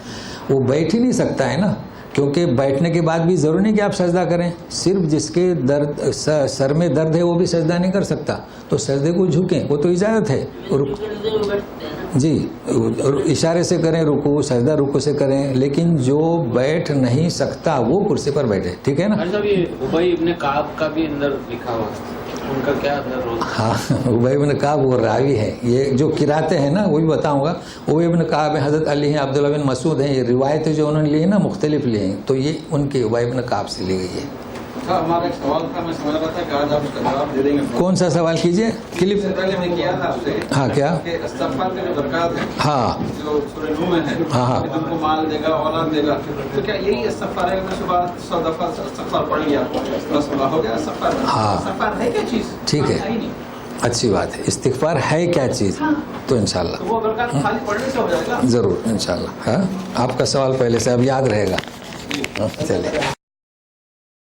وہ بیٹھ ہی نہیں سکتا ہے نا، کیونکہ بیٹھنے کے بعد بھی ضروری نہیں کہ آپ سجدہ کریں. صرف جس کے درد سر میں درد ہے وہ بھی سجدہ نہیں کر سکتا. تو سجدے کو جھکیں، وہ تو اجازت ہے. جی اشارے سے کریں رکوع، سجدہ رکوع سے کریں. لیکن جو بیٹھ نہیں سکتا وہ کرسی پر بیٹھے. ٹھیک ہے نا. ابی ابن کعب کا بھی اندر لکھا ہوا ہے، ان کا کیا رول؟ ہاں ابی ابن کعب وہ راوی ہے. یہ جو قراتیں ہیں نا وہ بھی بتاؤں گا. ابی ابن کعب حضرت علی ہیں، عبداللہ بن مسعود ہیں. یہ روایتیں جو انہوں نے لی ہیں نا مختلف لی ہیں، تو یہ ان کے ابی ابن کعب سے لی گئی ہے. ہمارا ایک سوال تھا، میں سمجھ رہا تھا کہ آج آپ اس کا جواب دے دیں گے. کون سا سوال کیجیے؟ کلپ سے پہلے میں کیا تھا آپ سے. ہاں کیا؟ کہ استغفار کے جو برکات ہیں، ہاں جو سورہ نوح میں ہے، ہاں کہ تم کو مال دے گا، اولاد دے گا. تو کیا یہی استغفار ہے؟ میں صبح 100 دفعہ استغفار پڑھ لیا بس ہو گیا استغفار؟ ہاں استغفار ہے کیا چیز؟ ٹھیک ہے. اچھی بات ہے. استغفار ہے کیا چیز؟ تو انشاءاللہ تو وہ برکات خالی پڑھنے سے ہو جائے گا. ضرور انشاءاللہ. ہاں آپ کا سوال پہلے سے اب یاد رہے گا. چلیے.